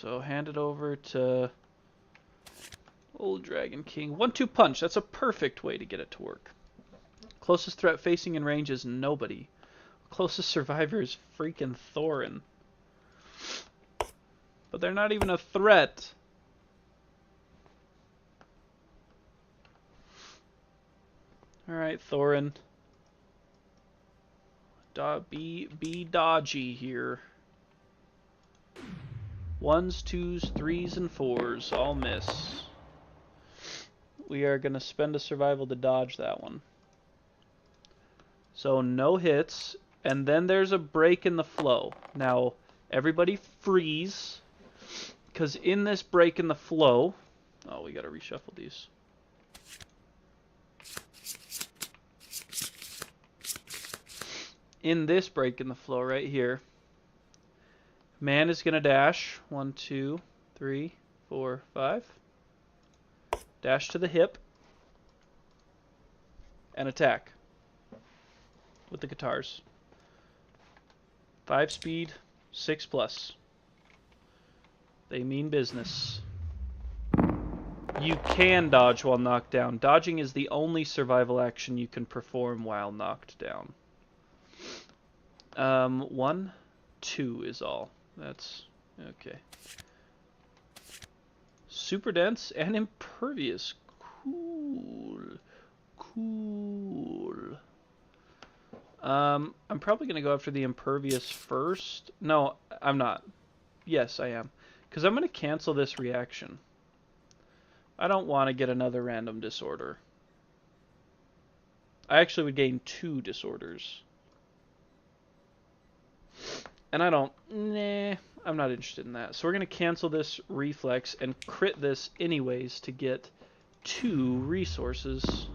So hand it over to old Dragon King. 1-2 punch. That's a perfect way to get it to work. Closest threat facing in range is nobody. Closest survivor is freaking Thorin. But they're not even a threat. Alright, Thorin. Be dodgy here. 1s, 2s, 3s, and 4s all miss. We are going to spend a survival to dodge that one. So no hits, and then there's a break in the flow. Now, everybody freeze, because in this break in the flow... Oh, we got to reshuffle these. In this break in the flow right here, man is going to dash. 1, 2, 3, 4, 5. Dash to the hip. And attack. With the guitars. 5 speed, 6 plus. They mean business. You can dodge while knocked down. Dodging is the only survival action you can perform while knocked down. 1, 2 is all. That's okay. Super dense and impervious. Cool. Cool. I'm probably going to go after the impervious first. No, I'm not. Yes, I am. Because I'm going to cancel this reaction. I don't want to get another random disorder. I actually would gain 2 disorders. And I don't... Nah, I'm not interested in that. So we're going to cancel this reflex and crit this anyways to get 2 resources.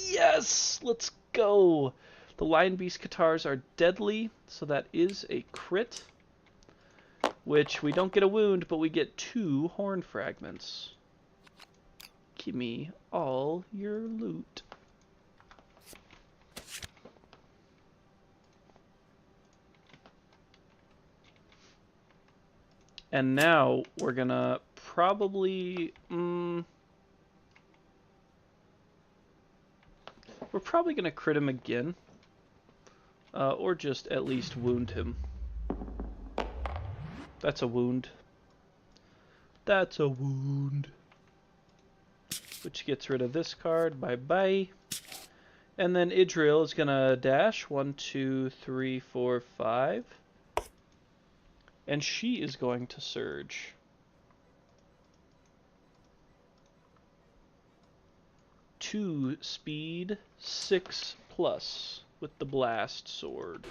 Yes! Let's go! The Lion Beast Katars are deadly, so that is a crit. Which we don't get a wound, but we get 2 horn fragments. Give me all your loot. And now we're gonna probably... we're probably gonna crit him again. Or just at least wound him. That's a wound. That's a wound. Which gets rid of this card. Bye-bye. And then Idril is going to dash. 1, 2, 3, 4, 5. And she is going to surge. Two speed, 6 plus with the blast sword.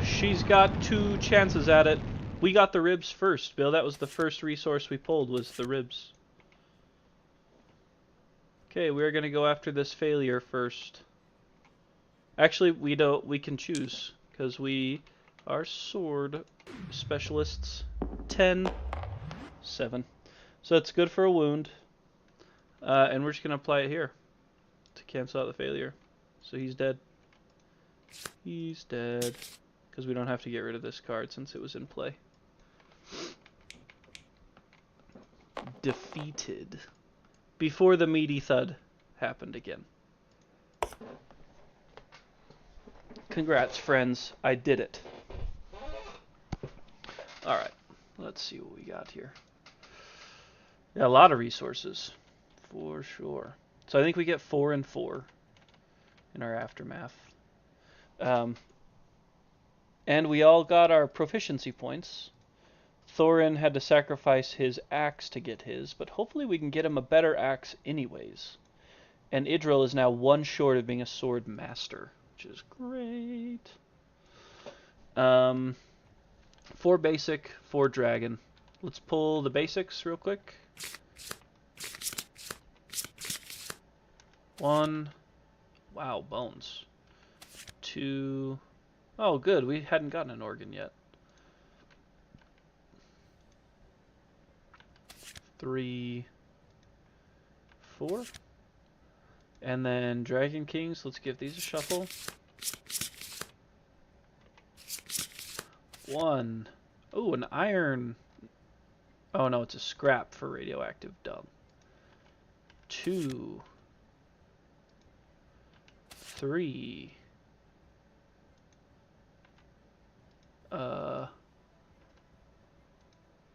She's got 2 chances at it. We got the ribs first, Bill. That was the first resource we pulled, was the ribs. Okay, we're gonna go after this failure first. Actually, we can choose, because we are sword specialists. 10, 7. So that's good for a wound. And we're just gonna apply it here to cancel out the failure. So he's dead. He's dead. Because we don't have to get rid of this card since it was in play. Defeated. Before the meaty thud happened again. Congrats, friends. I did it. Alright. Let's see what we got here. Yeah, a lot of resources. For sure. So I think we get 4 and 4 in our aftermath. And we all got our proficiency points. Thorin had to sacrifice his axe to get his, but hopefully we can get him a better axe anyways. And Idril is now 1 short of being a sword master, which is great. 4 basic, 4 dragon. Let's pull the basics real quick. 1. Wow, bones. 2. Oh, good. We hadn't gotten an organ yet. 3, 4. And then Dragon Kings. Let's give these a shuffle. 1. Oh, an iron. Oh no, it's a scrap for radioactive dung. 2. 3.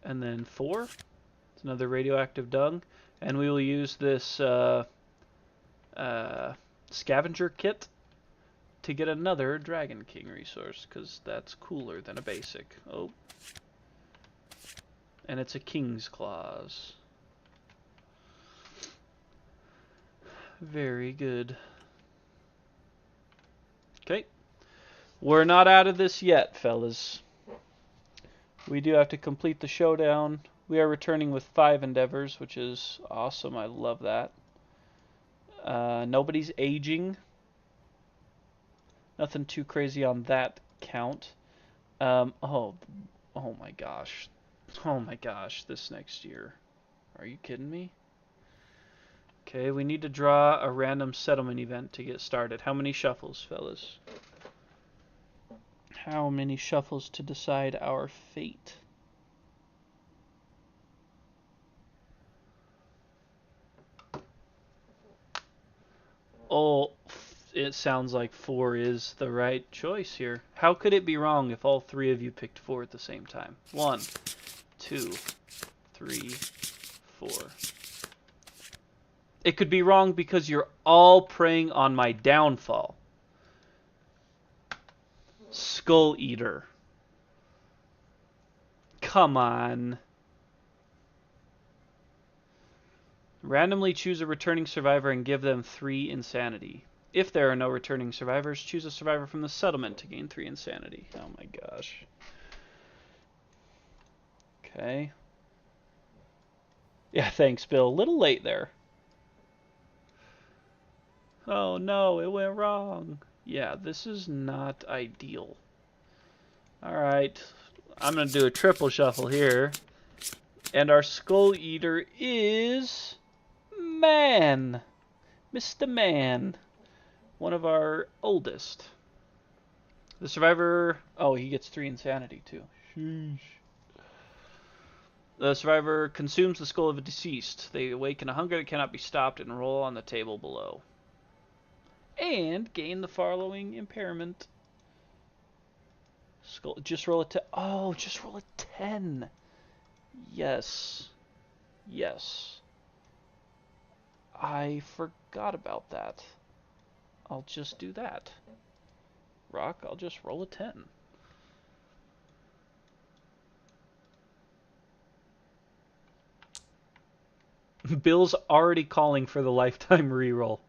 And then 4. It's another radioactive dung. And we will use this scavenger kit to get another Dragon King resource, because that's cooler than a basic. Oh. And it's a King's Claws. Very good. Okay. We're not out of this yet, fellas. We do have to complete the showdown. We are returning with 5 endeavors, which is awesome. I love that. Nobody's aging. Nothing too crazy on that count. Oh my gosh. Oh my gosh, this next year. Are you kidding me? Okay, we need to draw a random settlement event to get started. How many shuffles, fellas? How many shuffles to decide our fate? Oh, it sounds like 4 is the right choice here. How could it be wrong if all 3 of you picked 4 at the same time? 1, 2, 3, 4. It could be wrong because you're all preying on my downfall. Skull Eater. Come on. Randomly choose a returning survivor and give them 3 insanity. If there are no returning survivors, choose a survivor from the settlement to gain 3 insanity. Oh my gosh. Okay. Yeah, thanks, Bill. A little late there. Oh no, it went wrong. Yeah, this is not ideal. Alright, I'm going to do a triple shuffle here. And our Skull Eater is... Man. Mr. Man. One of our oldest. The survivor... Oh, he gets 3 insanity, too. Sheesh. The survivor consumes the skull of a deceased. They awaken a hunger that cannot be stopped and roll on the table below. And gain the following impairment. Skull. Just roll a 10. Oh, just roll a 10. Yes. Yes. I forgot about that. I'll just do that. Rock, I'll just roll a 10. Bill's already calling for the lifetime reroll.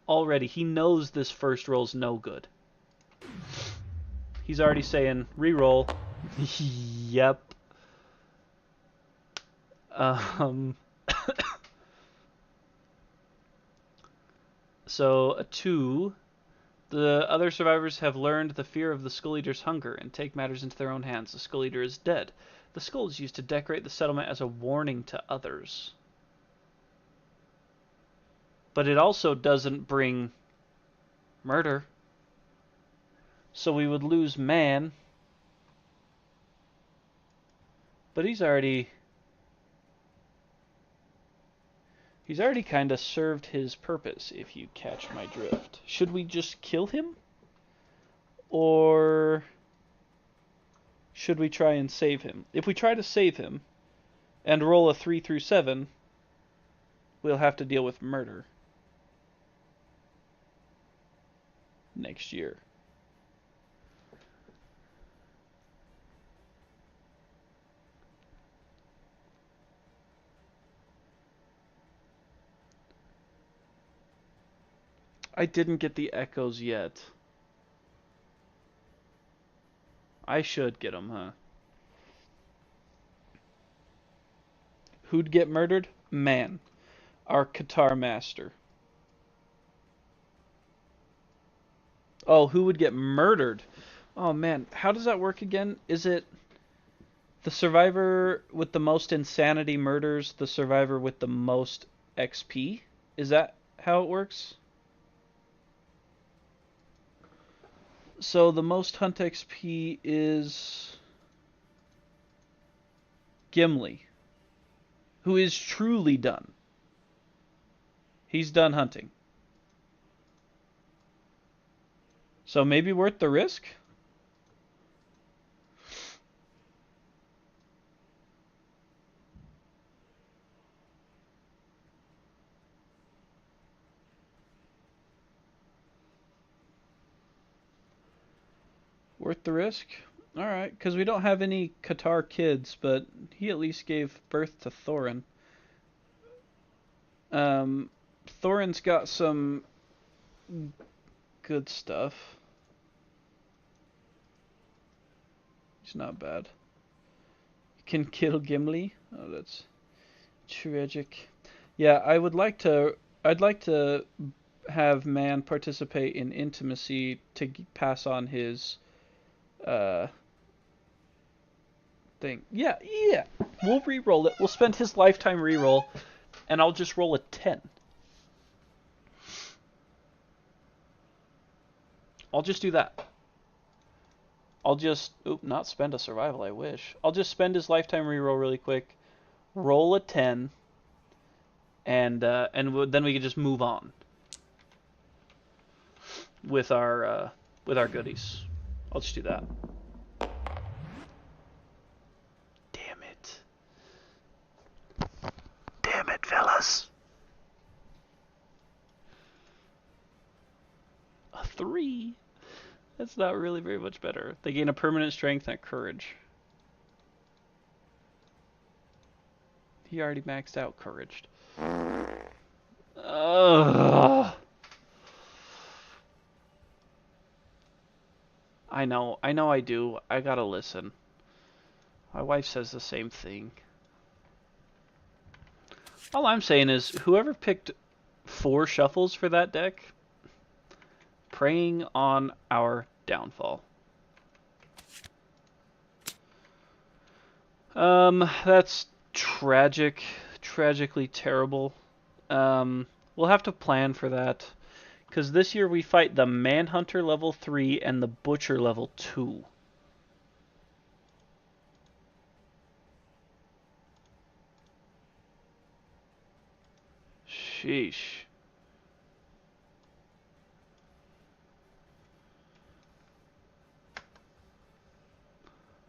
Already. He knows this first roll's no good. He's already saying, reroll. Yep. So, a 2. The other survivors have learned the fear of the Skull Eater's hunger and take matters into their own hands. The Skull Eater is dead. The skull is used to decorate the settlement as a warning to others. But it also doesn't bring murder. So we would lose man. But he's already kind of served his purpose, if you catch my drift. Should we just kill him? Or should we try and save him? If we try to save him and roll a 3 through 7, we'll have to deal with murder next year. I didn't get the echoes yet. I should get them, huh? Who'd get murdered? Man. Our Qatar master. Oh, who would get murdered? Oh, man. How does that work again? Is it the survivor with the most insanity murders the survivor with the most XP? Is that how it works? So the most hunt XP is Gimli, who is truly done. He's done hunting. So maybe worth the risk? Worth the risk? Alright, because we don't have any Qatar kids, but he at least gave birth to Thorin. Thorin's got some good stuff. He's not bad. Can kill Gimli. Oh, that's tragic. Yeah, I'd like to have man participate in intimacy to pass on his uh thing. Yeah, yeah. We'll re-roll it. We'll spend his lifetime re-roll, and I'll just roll a 10. I'll just do that. I'll just not spend a survival. I wish. I'll just spend his lifetime reroll really quick, roll a 10, and then we can just move on with our goodies. I'll just do that. Damn it! Damn it, fellas! A 3. That's not really very much better. They gain a permanent strength and a courage. He already maxed out courage. Ugh. I know I do. I gotta listen. My wife says the same thing. All I'm saying is, whoever picked 4 shuffles for that deck, preying on our downfall. That's tragic. Tragically terrible. We'll have to plan for that. Because this year we fight the Manhunter level 3 and the Butcher level 2. Sheesh.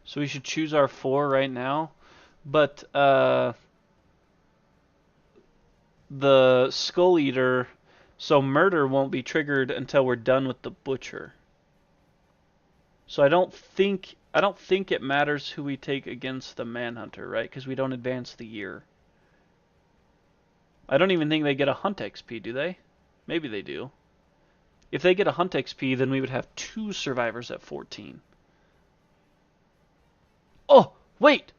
So we should choose our 4 right now. But, the Skull Eater, so murder won't be triggered until we're done with the Butcher. So I don't think it matters who we take against the Manhunter, right? Because we don't advance the year. I don't even think they get a Hunt XP, do they? Maybe they do. If they get a Hunt XP, then we would have 2 survivors at 14. Oh, wait!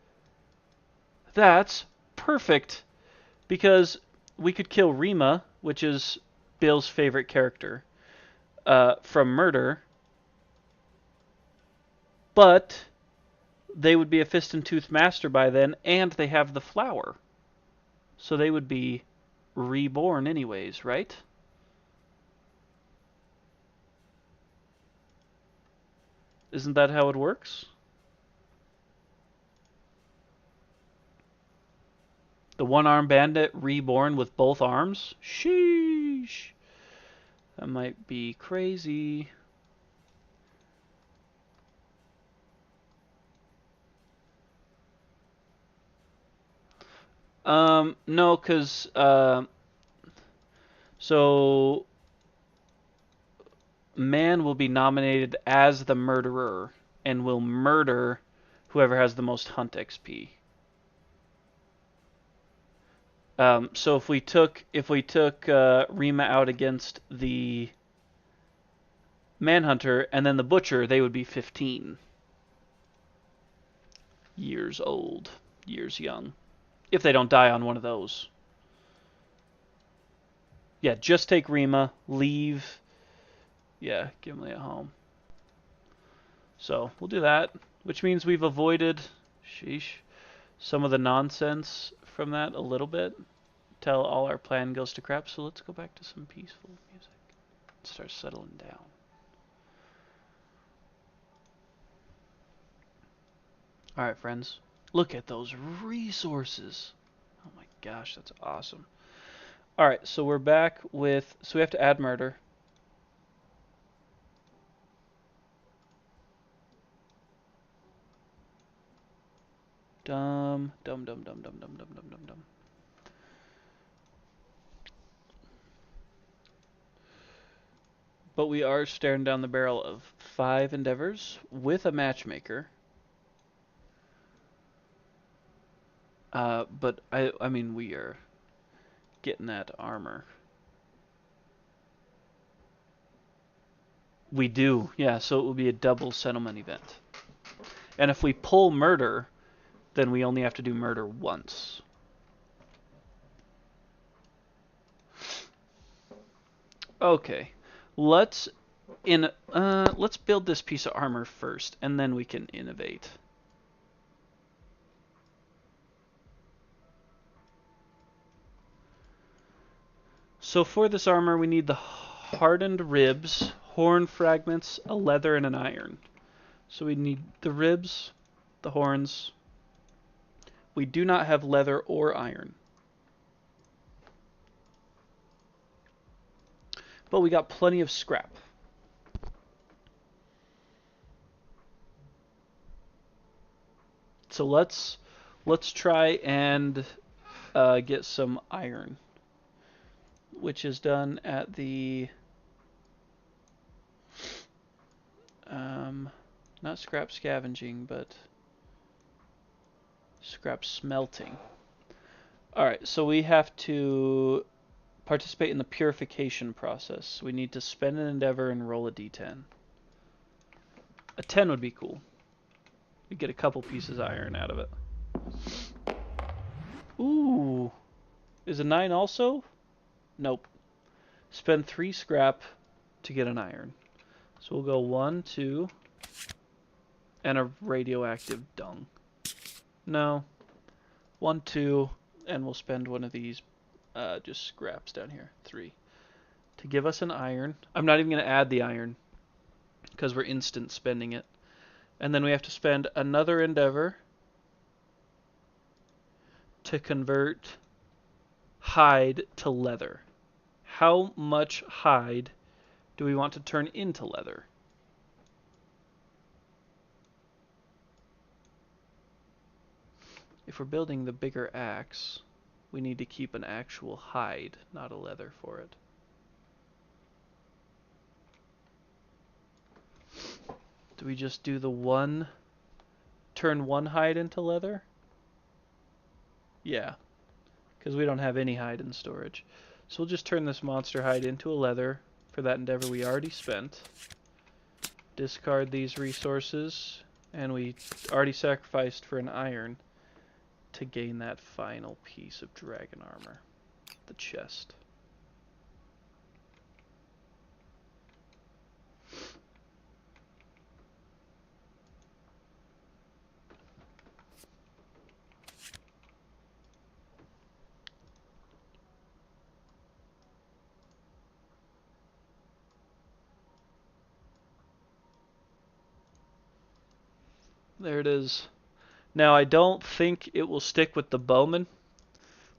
That's perfect! Because we could kill Rima, which is Bill's favorite character, from murder, but they would be a Fist and Tooth Master by then, and they have the flower. So they would be reborn anyways, right? Isn't that how it works? The one-armed bandit reborn with both arms? Sheesh. That might be crazy. No, because, so man will be nominated as the murderer and will murder whoever has the most Hunt XP. So if we took Rima out against the Manhunter and then the Butcher, they would be 15 years old, years young, if they don't die on one of those. Yeah, just take Rima, leave. Yeah, Gimli at home. So we'll do that, which means we've avoided, sheesh, some of the nonsense from that a little bit. Till all our plan goes to crap. So let's go back to some peaceful music. Start settling down. Alright, friends. Look at those resources. Oh my gosh, that's awesome. Alright, so we're back with... So we have to add murder. Dumb. But we are staring down the barrel of 5 endeavors with a matchmaker. But I mean, we are getting that armor. We do, yeah, so it will be a double settlement event. And if we pull murder, then we only have to do murder once. Okay, let's let's build this piece of armor first, and then we can innovate. So for this armor, we need the hardened ribs, horn fragments, a leather, and an iron. So we need the ribs, the horns. We do not have leather or iron. But we got plenty of scrap. So let's try and get some iron, which is done at the not scrap scavenging, but scrap smelting. Alright, so we have to participate in the purification process. We need to spend an endeavor and roll a d10. A 10 would be cool. We get a couple pieces of iron out of it. Ooh. Is a 9 also? Nope. Spend 3 scrap to get an iron. So we'll go 1, 2, and a radioactive dung. No. 1, 2, and we'll spend one of these just scraps down here. 3. To give us an iron. I'm not even going to add the iron because we're instant spending it. And then we have to spend another endeavor to convert hide to leather. How much hide do we want to turn into leather? If we're building the bigger axe, we need to keep an actual hide, not a leather for it. Do we just do the one, turn one hide into leather? Yeah, because we don't have any hide in storage. So we'll just turn this monster hide into a leather for that endeavor we already spent. Discard these resources, and we already sacrificed for an iron to gain that final piece of dragon armor, the chest. There it is. Now, I don't think it will stick with the bowman.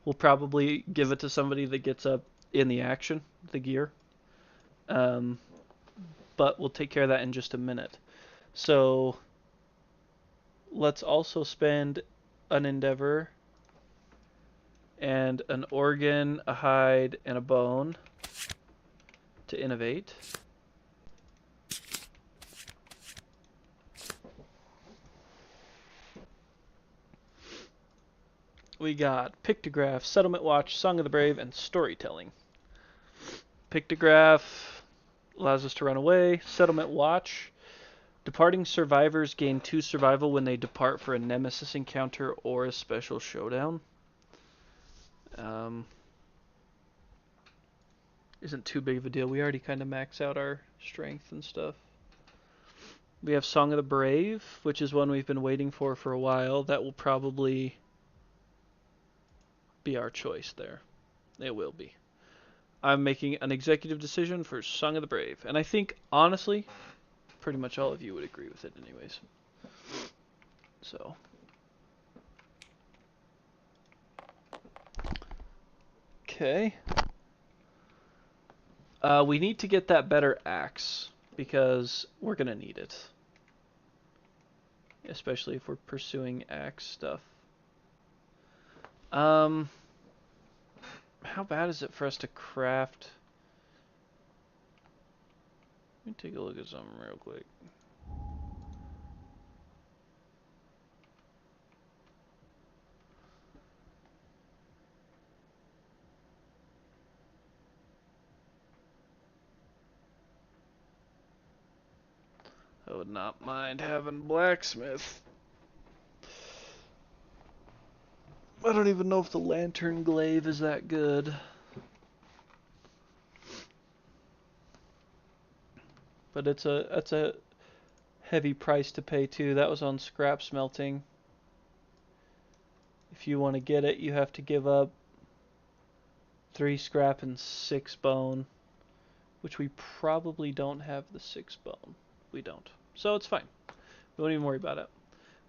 We'll probably give it to somebody that gets up in the action, the gear. But we'll take care of that in just a minute. So let's also spend an endeavor and an organ, a hide, and a bone to innovate. We got Pictograph, Settlement Watch, Song of the Brave, and Storytelling. Pictograph allows us to run away. Settlement Watch. Departing survivors gain 2 survival when they depart for a nemesis encounter or a special showdown. Isn't too big of a deal. We already kind of max out our strength and stuff. We have Song of the Brave, which is one we've been waiting for a while. That will probably be our choice there. It will be. I'm making an executive decision for Song of the Brave. And I think, honestly, pretty much all of you would agree with it anyways. So, Okay. We need to get that better axe because we're gonna need it, especially if we're pursuing axe stuff. How bad is it for us to craft? Let me take a look at something real quick. I would not mind having blacksmith. I don't even know if the lantern glaive is that good. But that's a heavy price to pay too. That was on scrap smelting. If you want to get it, you have to give up 3 scrap and 6 bone, which we probably don't have the 6 bone. We don't. So it's fine. We won't even worry about it.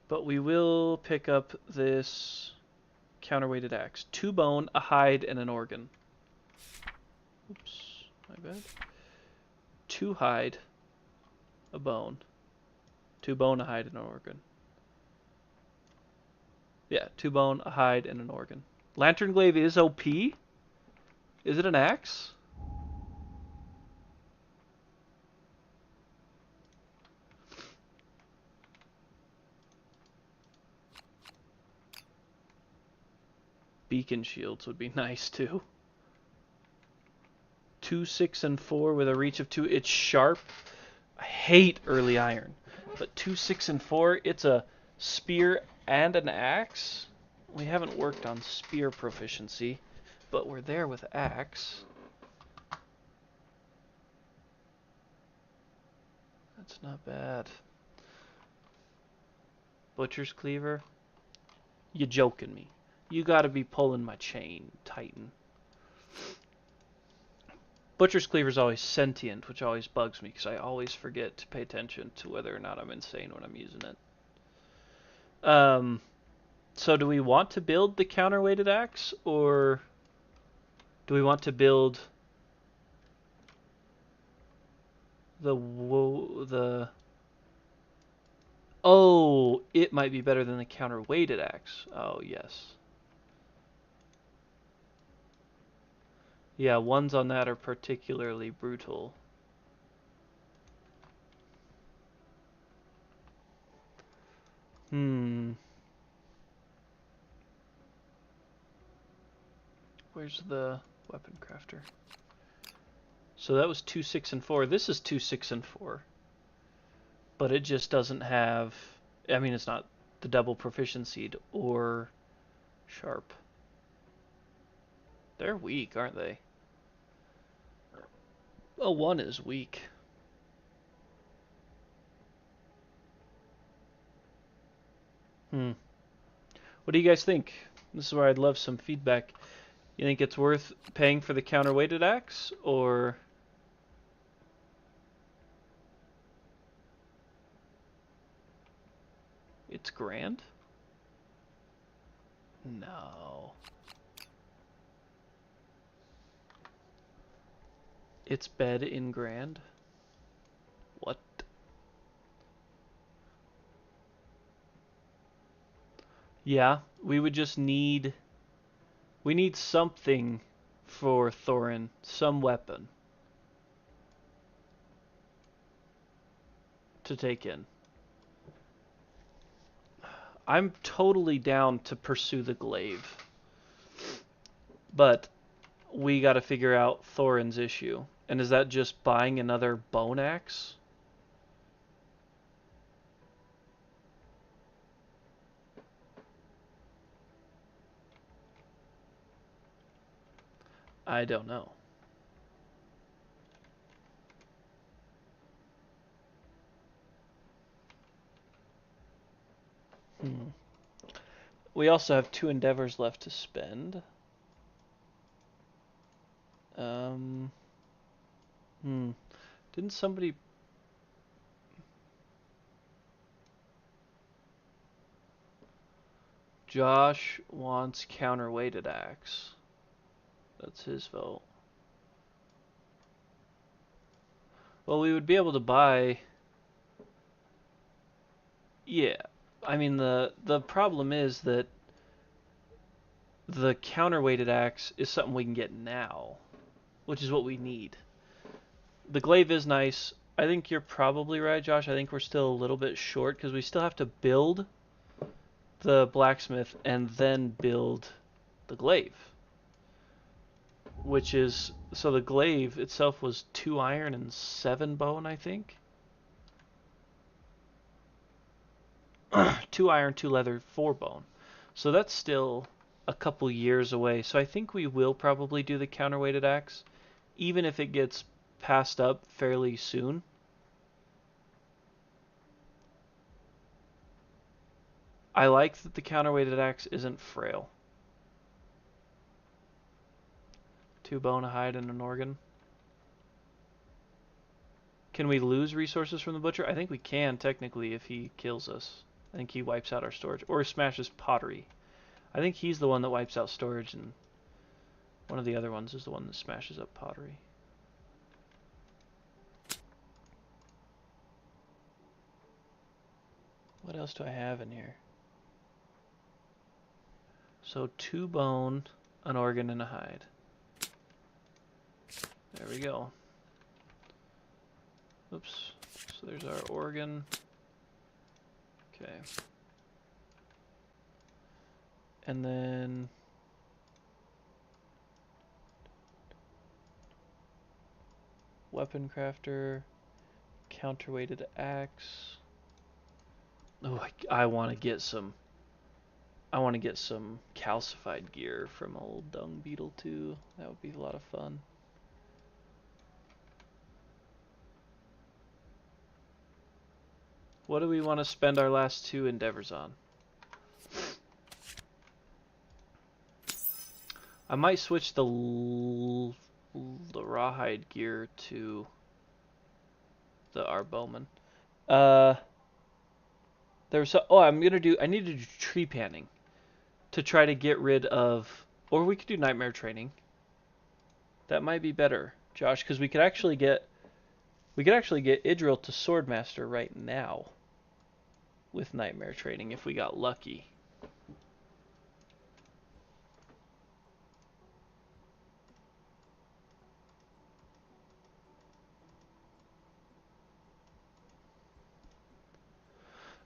But we will pick up this counterweighted axe. 2 bone, a hide, and an organ. Oops, my bad. 2 hide, a bone. 2 bone, a hide, and an organ. Yeah, 2 bone, a hide, and an organ. Lantern glaive is OP. Is it an axe? Beacon shields would be nice too. 2, 6, and 4 with a reach of 2. It's sharp. I hate early iron. But 2, 6, and 4, it's a spear and an axe. We haven't worked on spear proficiency, but we're there with axe. That's not bad. Butcher's cleaver? You joking me. You gotta be pulling my chain, Titan. Butcher's cleaver's always sentient, which always bugs me because I always forget to pay attention to whether or not I'm insane when I'm using it. So do we want to build the counterweighted axe, or do we want to build the Oh, it might be better than the counterweighted axe. Oh, yes. Yeah, ones on that are particularly brutal. Where's the weapon crafter? So that was 2, 6, and 4. This is 2, 6, and 4. But it just doesn't have... I mean, it's not the double proficiency or sharp. They're weak, aren't they? Well, 1 is weak. What do you guys think? This is where I'd love some feedback. You think it's worth paying for the counterweighted axe, or... It's grand? No. It's bed in grand? What? Yeah, we would just need... We need something for Thorin. Some weapon. To take in. I'm totally down to pursue the glaive. But we gotta figure out Thorin's issue. And is that just buying another bone axe? I don't know. We also have 2 endeavors left to spend. Didn't somebody... Josh wants counterweighted axe. That's his vote. Well, we would be able to buy. Yeah, I mean the problem is that the counterweighted axe is something we can get now, which is what we need. The glaive is nice. I think you're probably right, Josh. I think we're still a little bit short because we still have to build the blacksmith and then build the glaive, which is so the glaive itself was 2 iron and 7 bone, I think. 2 iron, 2 leather, 4 bone. So that's still a couple years away. So I think we will probably do the counterweighted axe, even if it gets passed up fairly soon. I like that the counterweighted axe isn't frail. 2 bone, a hide, and an organ. Can we lose resources from the butcher? I think we can, technically, if he kills us. I think he wipes out our storage. Or smashes pottery. I think he's the one that wipes out storage, and one of the other ones is the one that smashes up pottery. What else do I have in here? So 2 bone, an organ, and a hide. There we go. Oops. So there's our organ. Okay. And then weapon crafter, counterweighted axe. Oh, I want to get some. I want to get some calcified gear from old dung beetle too. That would be a lot of fun. What do we want to spend our last 2 endeavors on? I might switch the rawhide gear to our bowman. There's I need to do tree panning to try to get rid of, or we could do nightmare training. That might be better, Josh, because we could actually get Idril to swordmaster right now with nightmare training if we got lucky.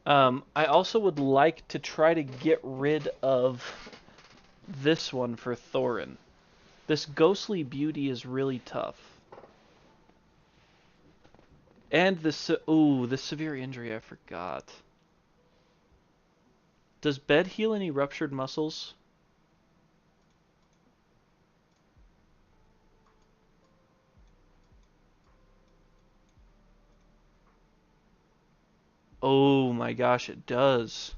I also would like to try to get rid of this one for Thorin. This ghostly beauty is really tough. And this, the severe injury, I forgot. Does bed heal any ruptured muscles? Oh my gosh, it does.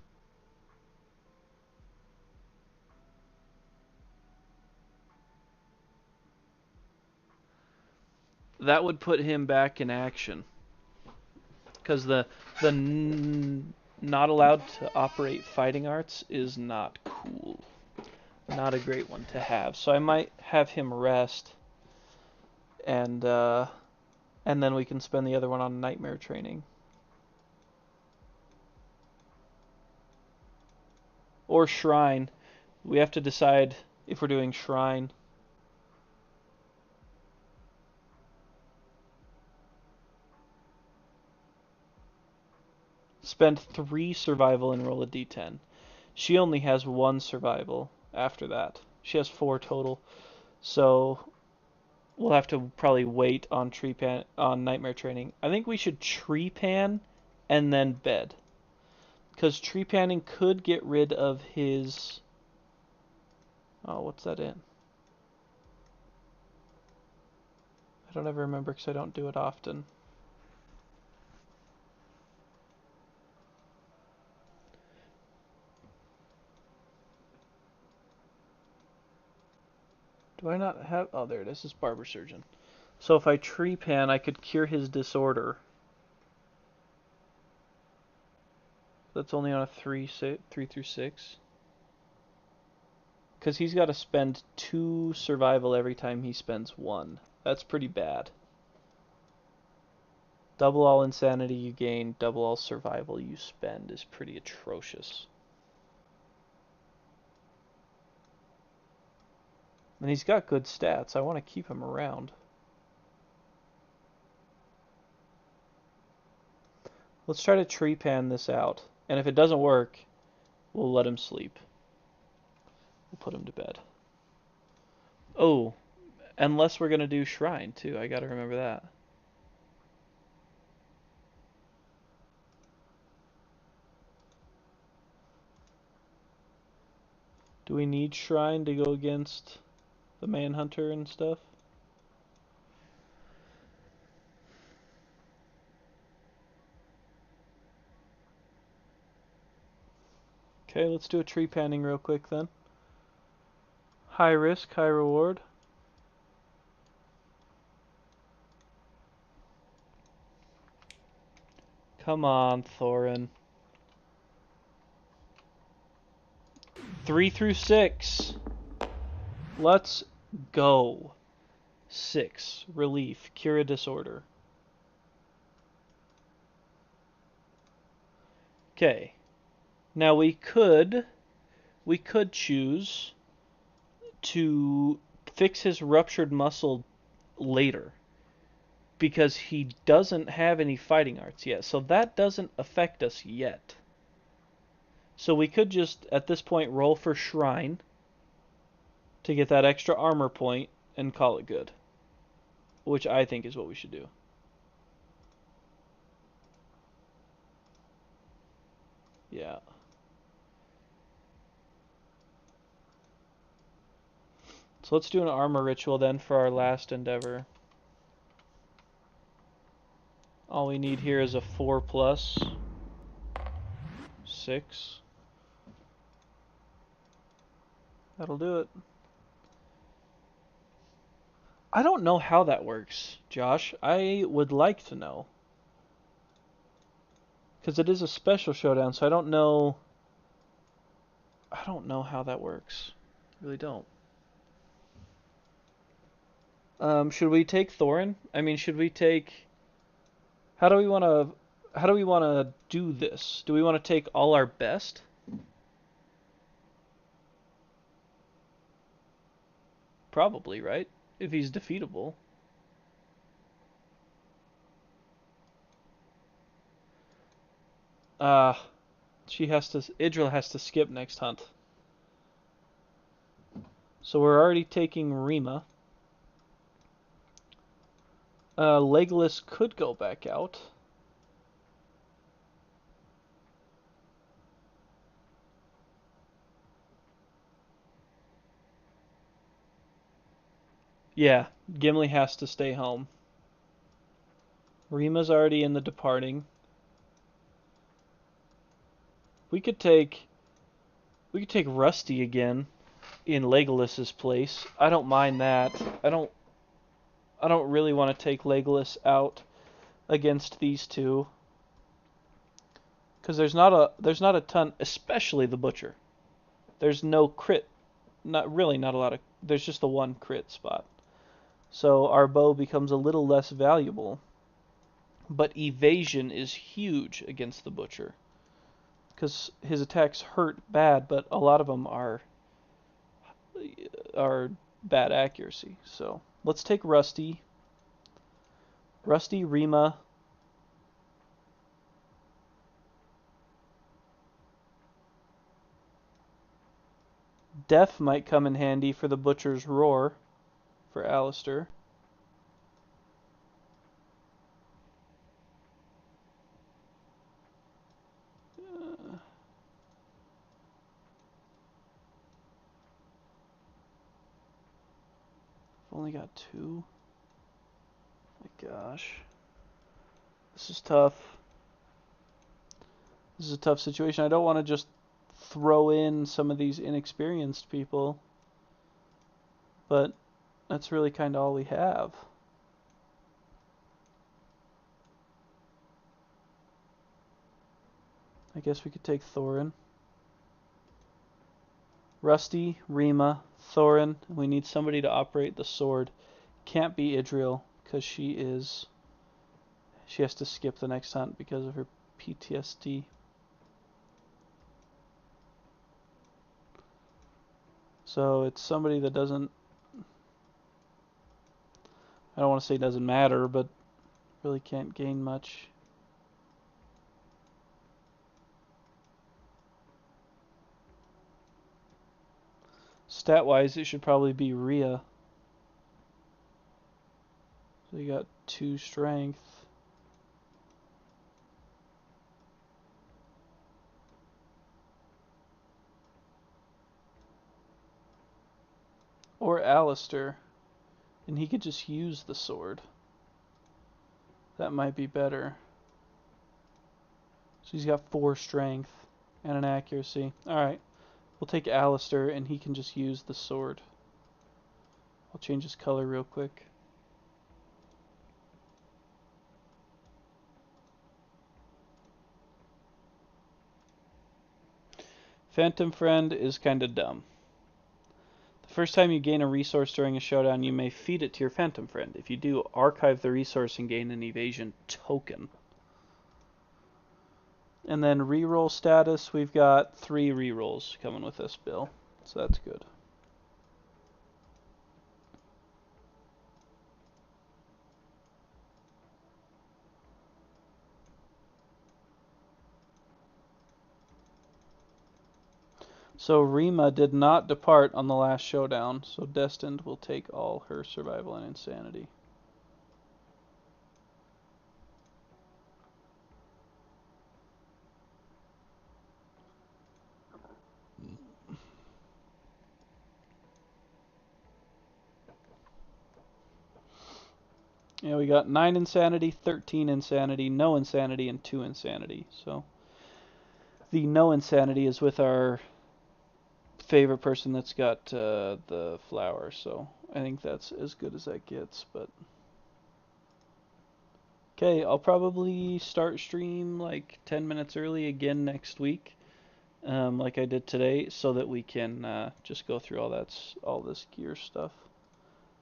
That would put him back in action. Because the not allowed to operate fighting arts is not cool. Not a great one to have. So I might have him rest, and then we can spend the other one on nightmare training. Or shrine. We have to decide if we're doing shrine. Spend 3 survival and roll a d10. She only has 1 survival after that. She has 4 total. So we'll have to probably wait on nightmare training. I think we should tree pan and then bed. Because tree panning could get rid of his... Oh, what's that in? I don't ever remember because I don't do it often. Do I not have... Oh, there it is. It's Barber Surgeon. So if I tree pan, I could cure his disorder. That's only on a 3 through 6. Because he's got to spend 2 survival every time he spends 1. That's pretty bad. Double all insanity you gain, double all survival you spend is pretty atrocious. And he's got good stats. I want to keep him around. Let's try to tree pan this out. And if it doesn't work, we'll let him sleep. We'll put him to bed. Oh, unless we're going to do shrine too. I got to remember that. Do we need shrine to go against the manhunter and stuff? Okay, let's do a tree panning real quick then. High risk, high reward. Come on, Thorin. 3 through 6. Let's go. 6. Relief. Cure a disorder. Okay. Now we could choose to fix his ruptured muscle later, because he doesn't have any fighting arts yet, so that doesn't affect us yet. So we could just, at this point, roll for Shrine to get that extra armor point and call it good, which I think is what we should do. Yeah. So let's do an armor ritual then for our last endeavor. All we need here is a 4 plus 6. That'll do it. I don't know how that works, Josh. I would like to know. Because it is a special showdown, so I don't know how that works. I really don't. Should we take Thorin? I mean, should we take... How do we want to do this? Do we want to take all our best? Probably, right? If he's defeatable. Idril has to skip next hunt. So we're already taking Rima. Legolas could go back out. Yeah, Gimli has to stay home. Rima's already in the departing. We could take Rusty again in Legolas's place. I don't mind that. I don't really want to take Legolas out against these two, because there's not a ton, especially the Butcher. There's no crit, not a lot of. There's just the one crit spot. So our bow becomes a little less valuable. But evasion is huge against the Butcher, because his attacks hurt bad, but a lot of them are bad accuracy. So let's take Rusty, Rima. Death might come in handy for the Butcher's Roar for Alistair. I've only got 2. My gosh. This is tough. This is a tough situation. I don't want to just throw in some of these inexperienced people, but that's really kind of all we have. I guess we could take Thorin. Rusty, Rima, Thorin. We need somebody to operate the sword. Can't be Idril because she has to skip the next hunt because of her PTSD. So it's somebody that doesn't, I don't want to say doesn't matter, but really can't gain much. Stat-wise, it should probably be Rhea. So you got 2 strength. Or Alistair. And he could just use the sword. That might be better. So he's got 4 strength and an accuracy. Alright. We'll take Alistair and he can just use the sword. I'll change his color real quick. Phantom Friend is kinda dumb. The first time you gain a resource during a showdown, you may feed it to your Phantom Friend. If you do, archive the resource and gain an evasion token. And then reroll status, we've got 3 rerolls coming with this bill, so that's good. So Rima did not depart on the last showdown, so Destined will take all her survival and insanity. Yeah, we got 9 insanity, 13 insanity, no insanity, and 2 insanity. So the no insanity is with our favorite person that's got the flower, so I think that's as good as that gets. But okay, I'll probably start stream like 10 minutes early again next week, like I did today, so that we can just go through all this gear stuff.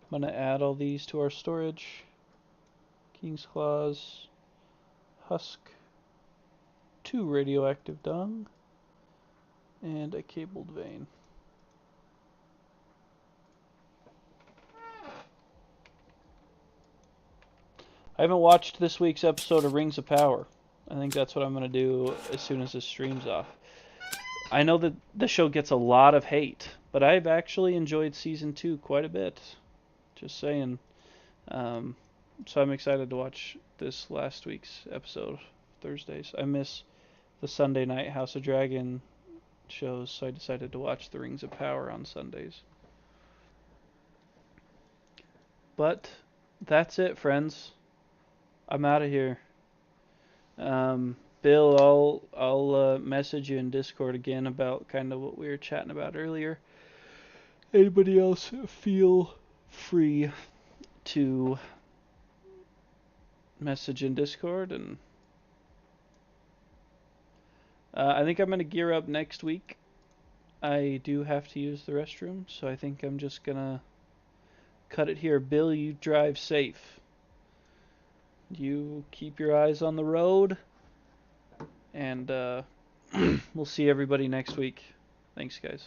I'm gonna add all these to our storage. King's Claws, Husk, 2 radioactive dung, and a cabled vein. I haven't watched this week's episode of Rings of Power. I think that's what I'm going to do as soon as this stream's off. I know that the show gets a lot of hate, but I've actually enjoyed season 2 quite a bit. Just saying. So I'm excited to watch this last week's episode, Thursdays. I miss the Sunday night House of Dragon shows, so I decided to watch the Rings of Power on Sundays. But that's it, friends. I'm out of here. Bill, I'll message you in Discord again about kind of what we were chatting about earlier. Anybody else feel free to message in Discord, and I think I'm gonna gear up next week. I do have to use the restroom, so I think I'm just gonna cut it here. Bill, you drive safe. You keep your eyes on the road, and we'll see everybody next week. Thanks, guys.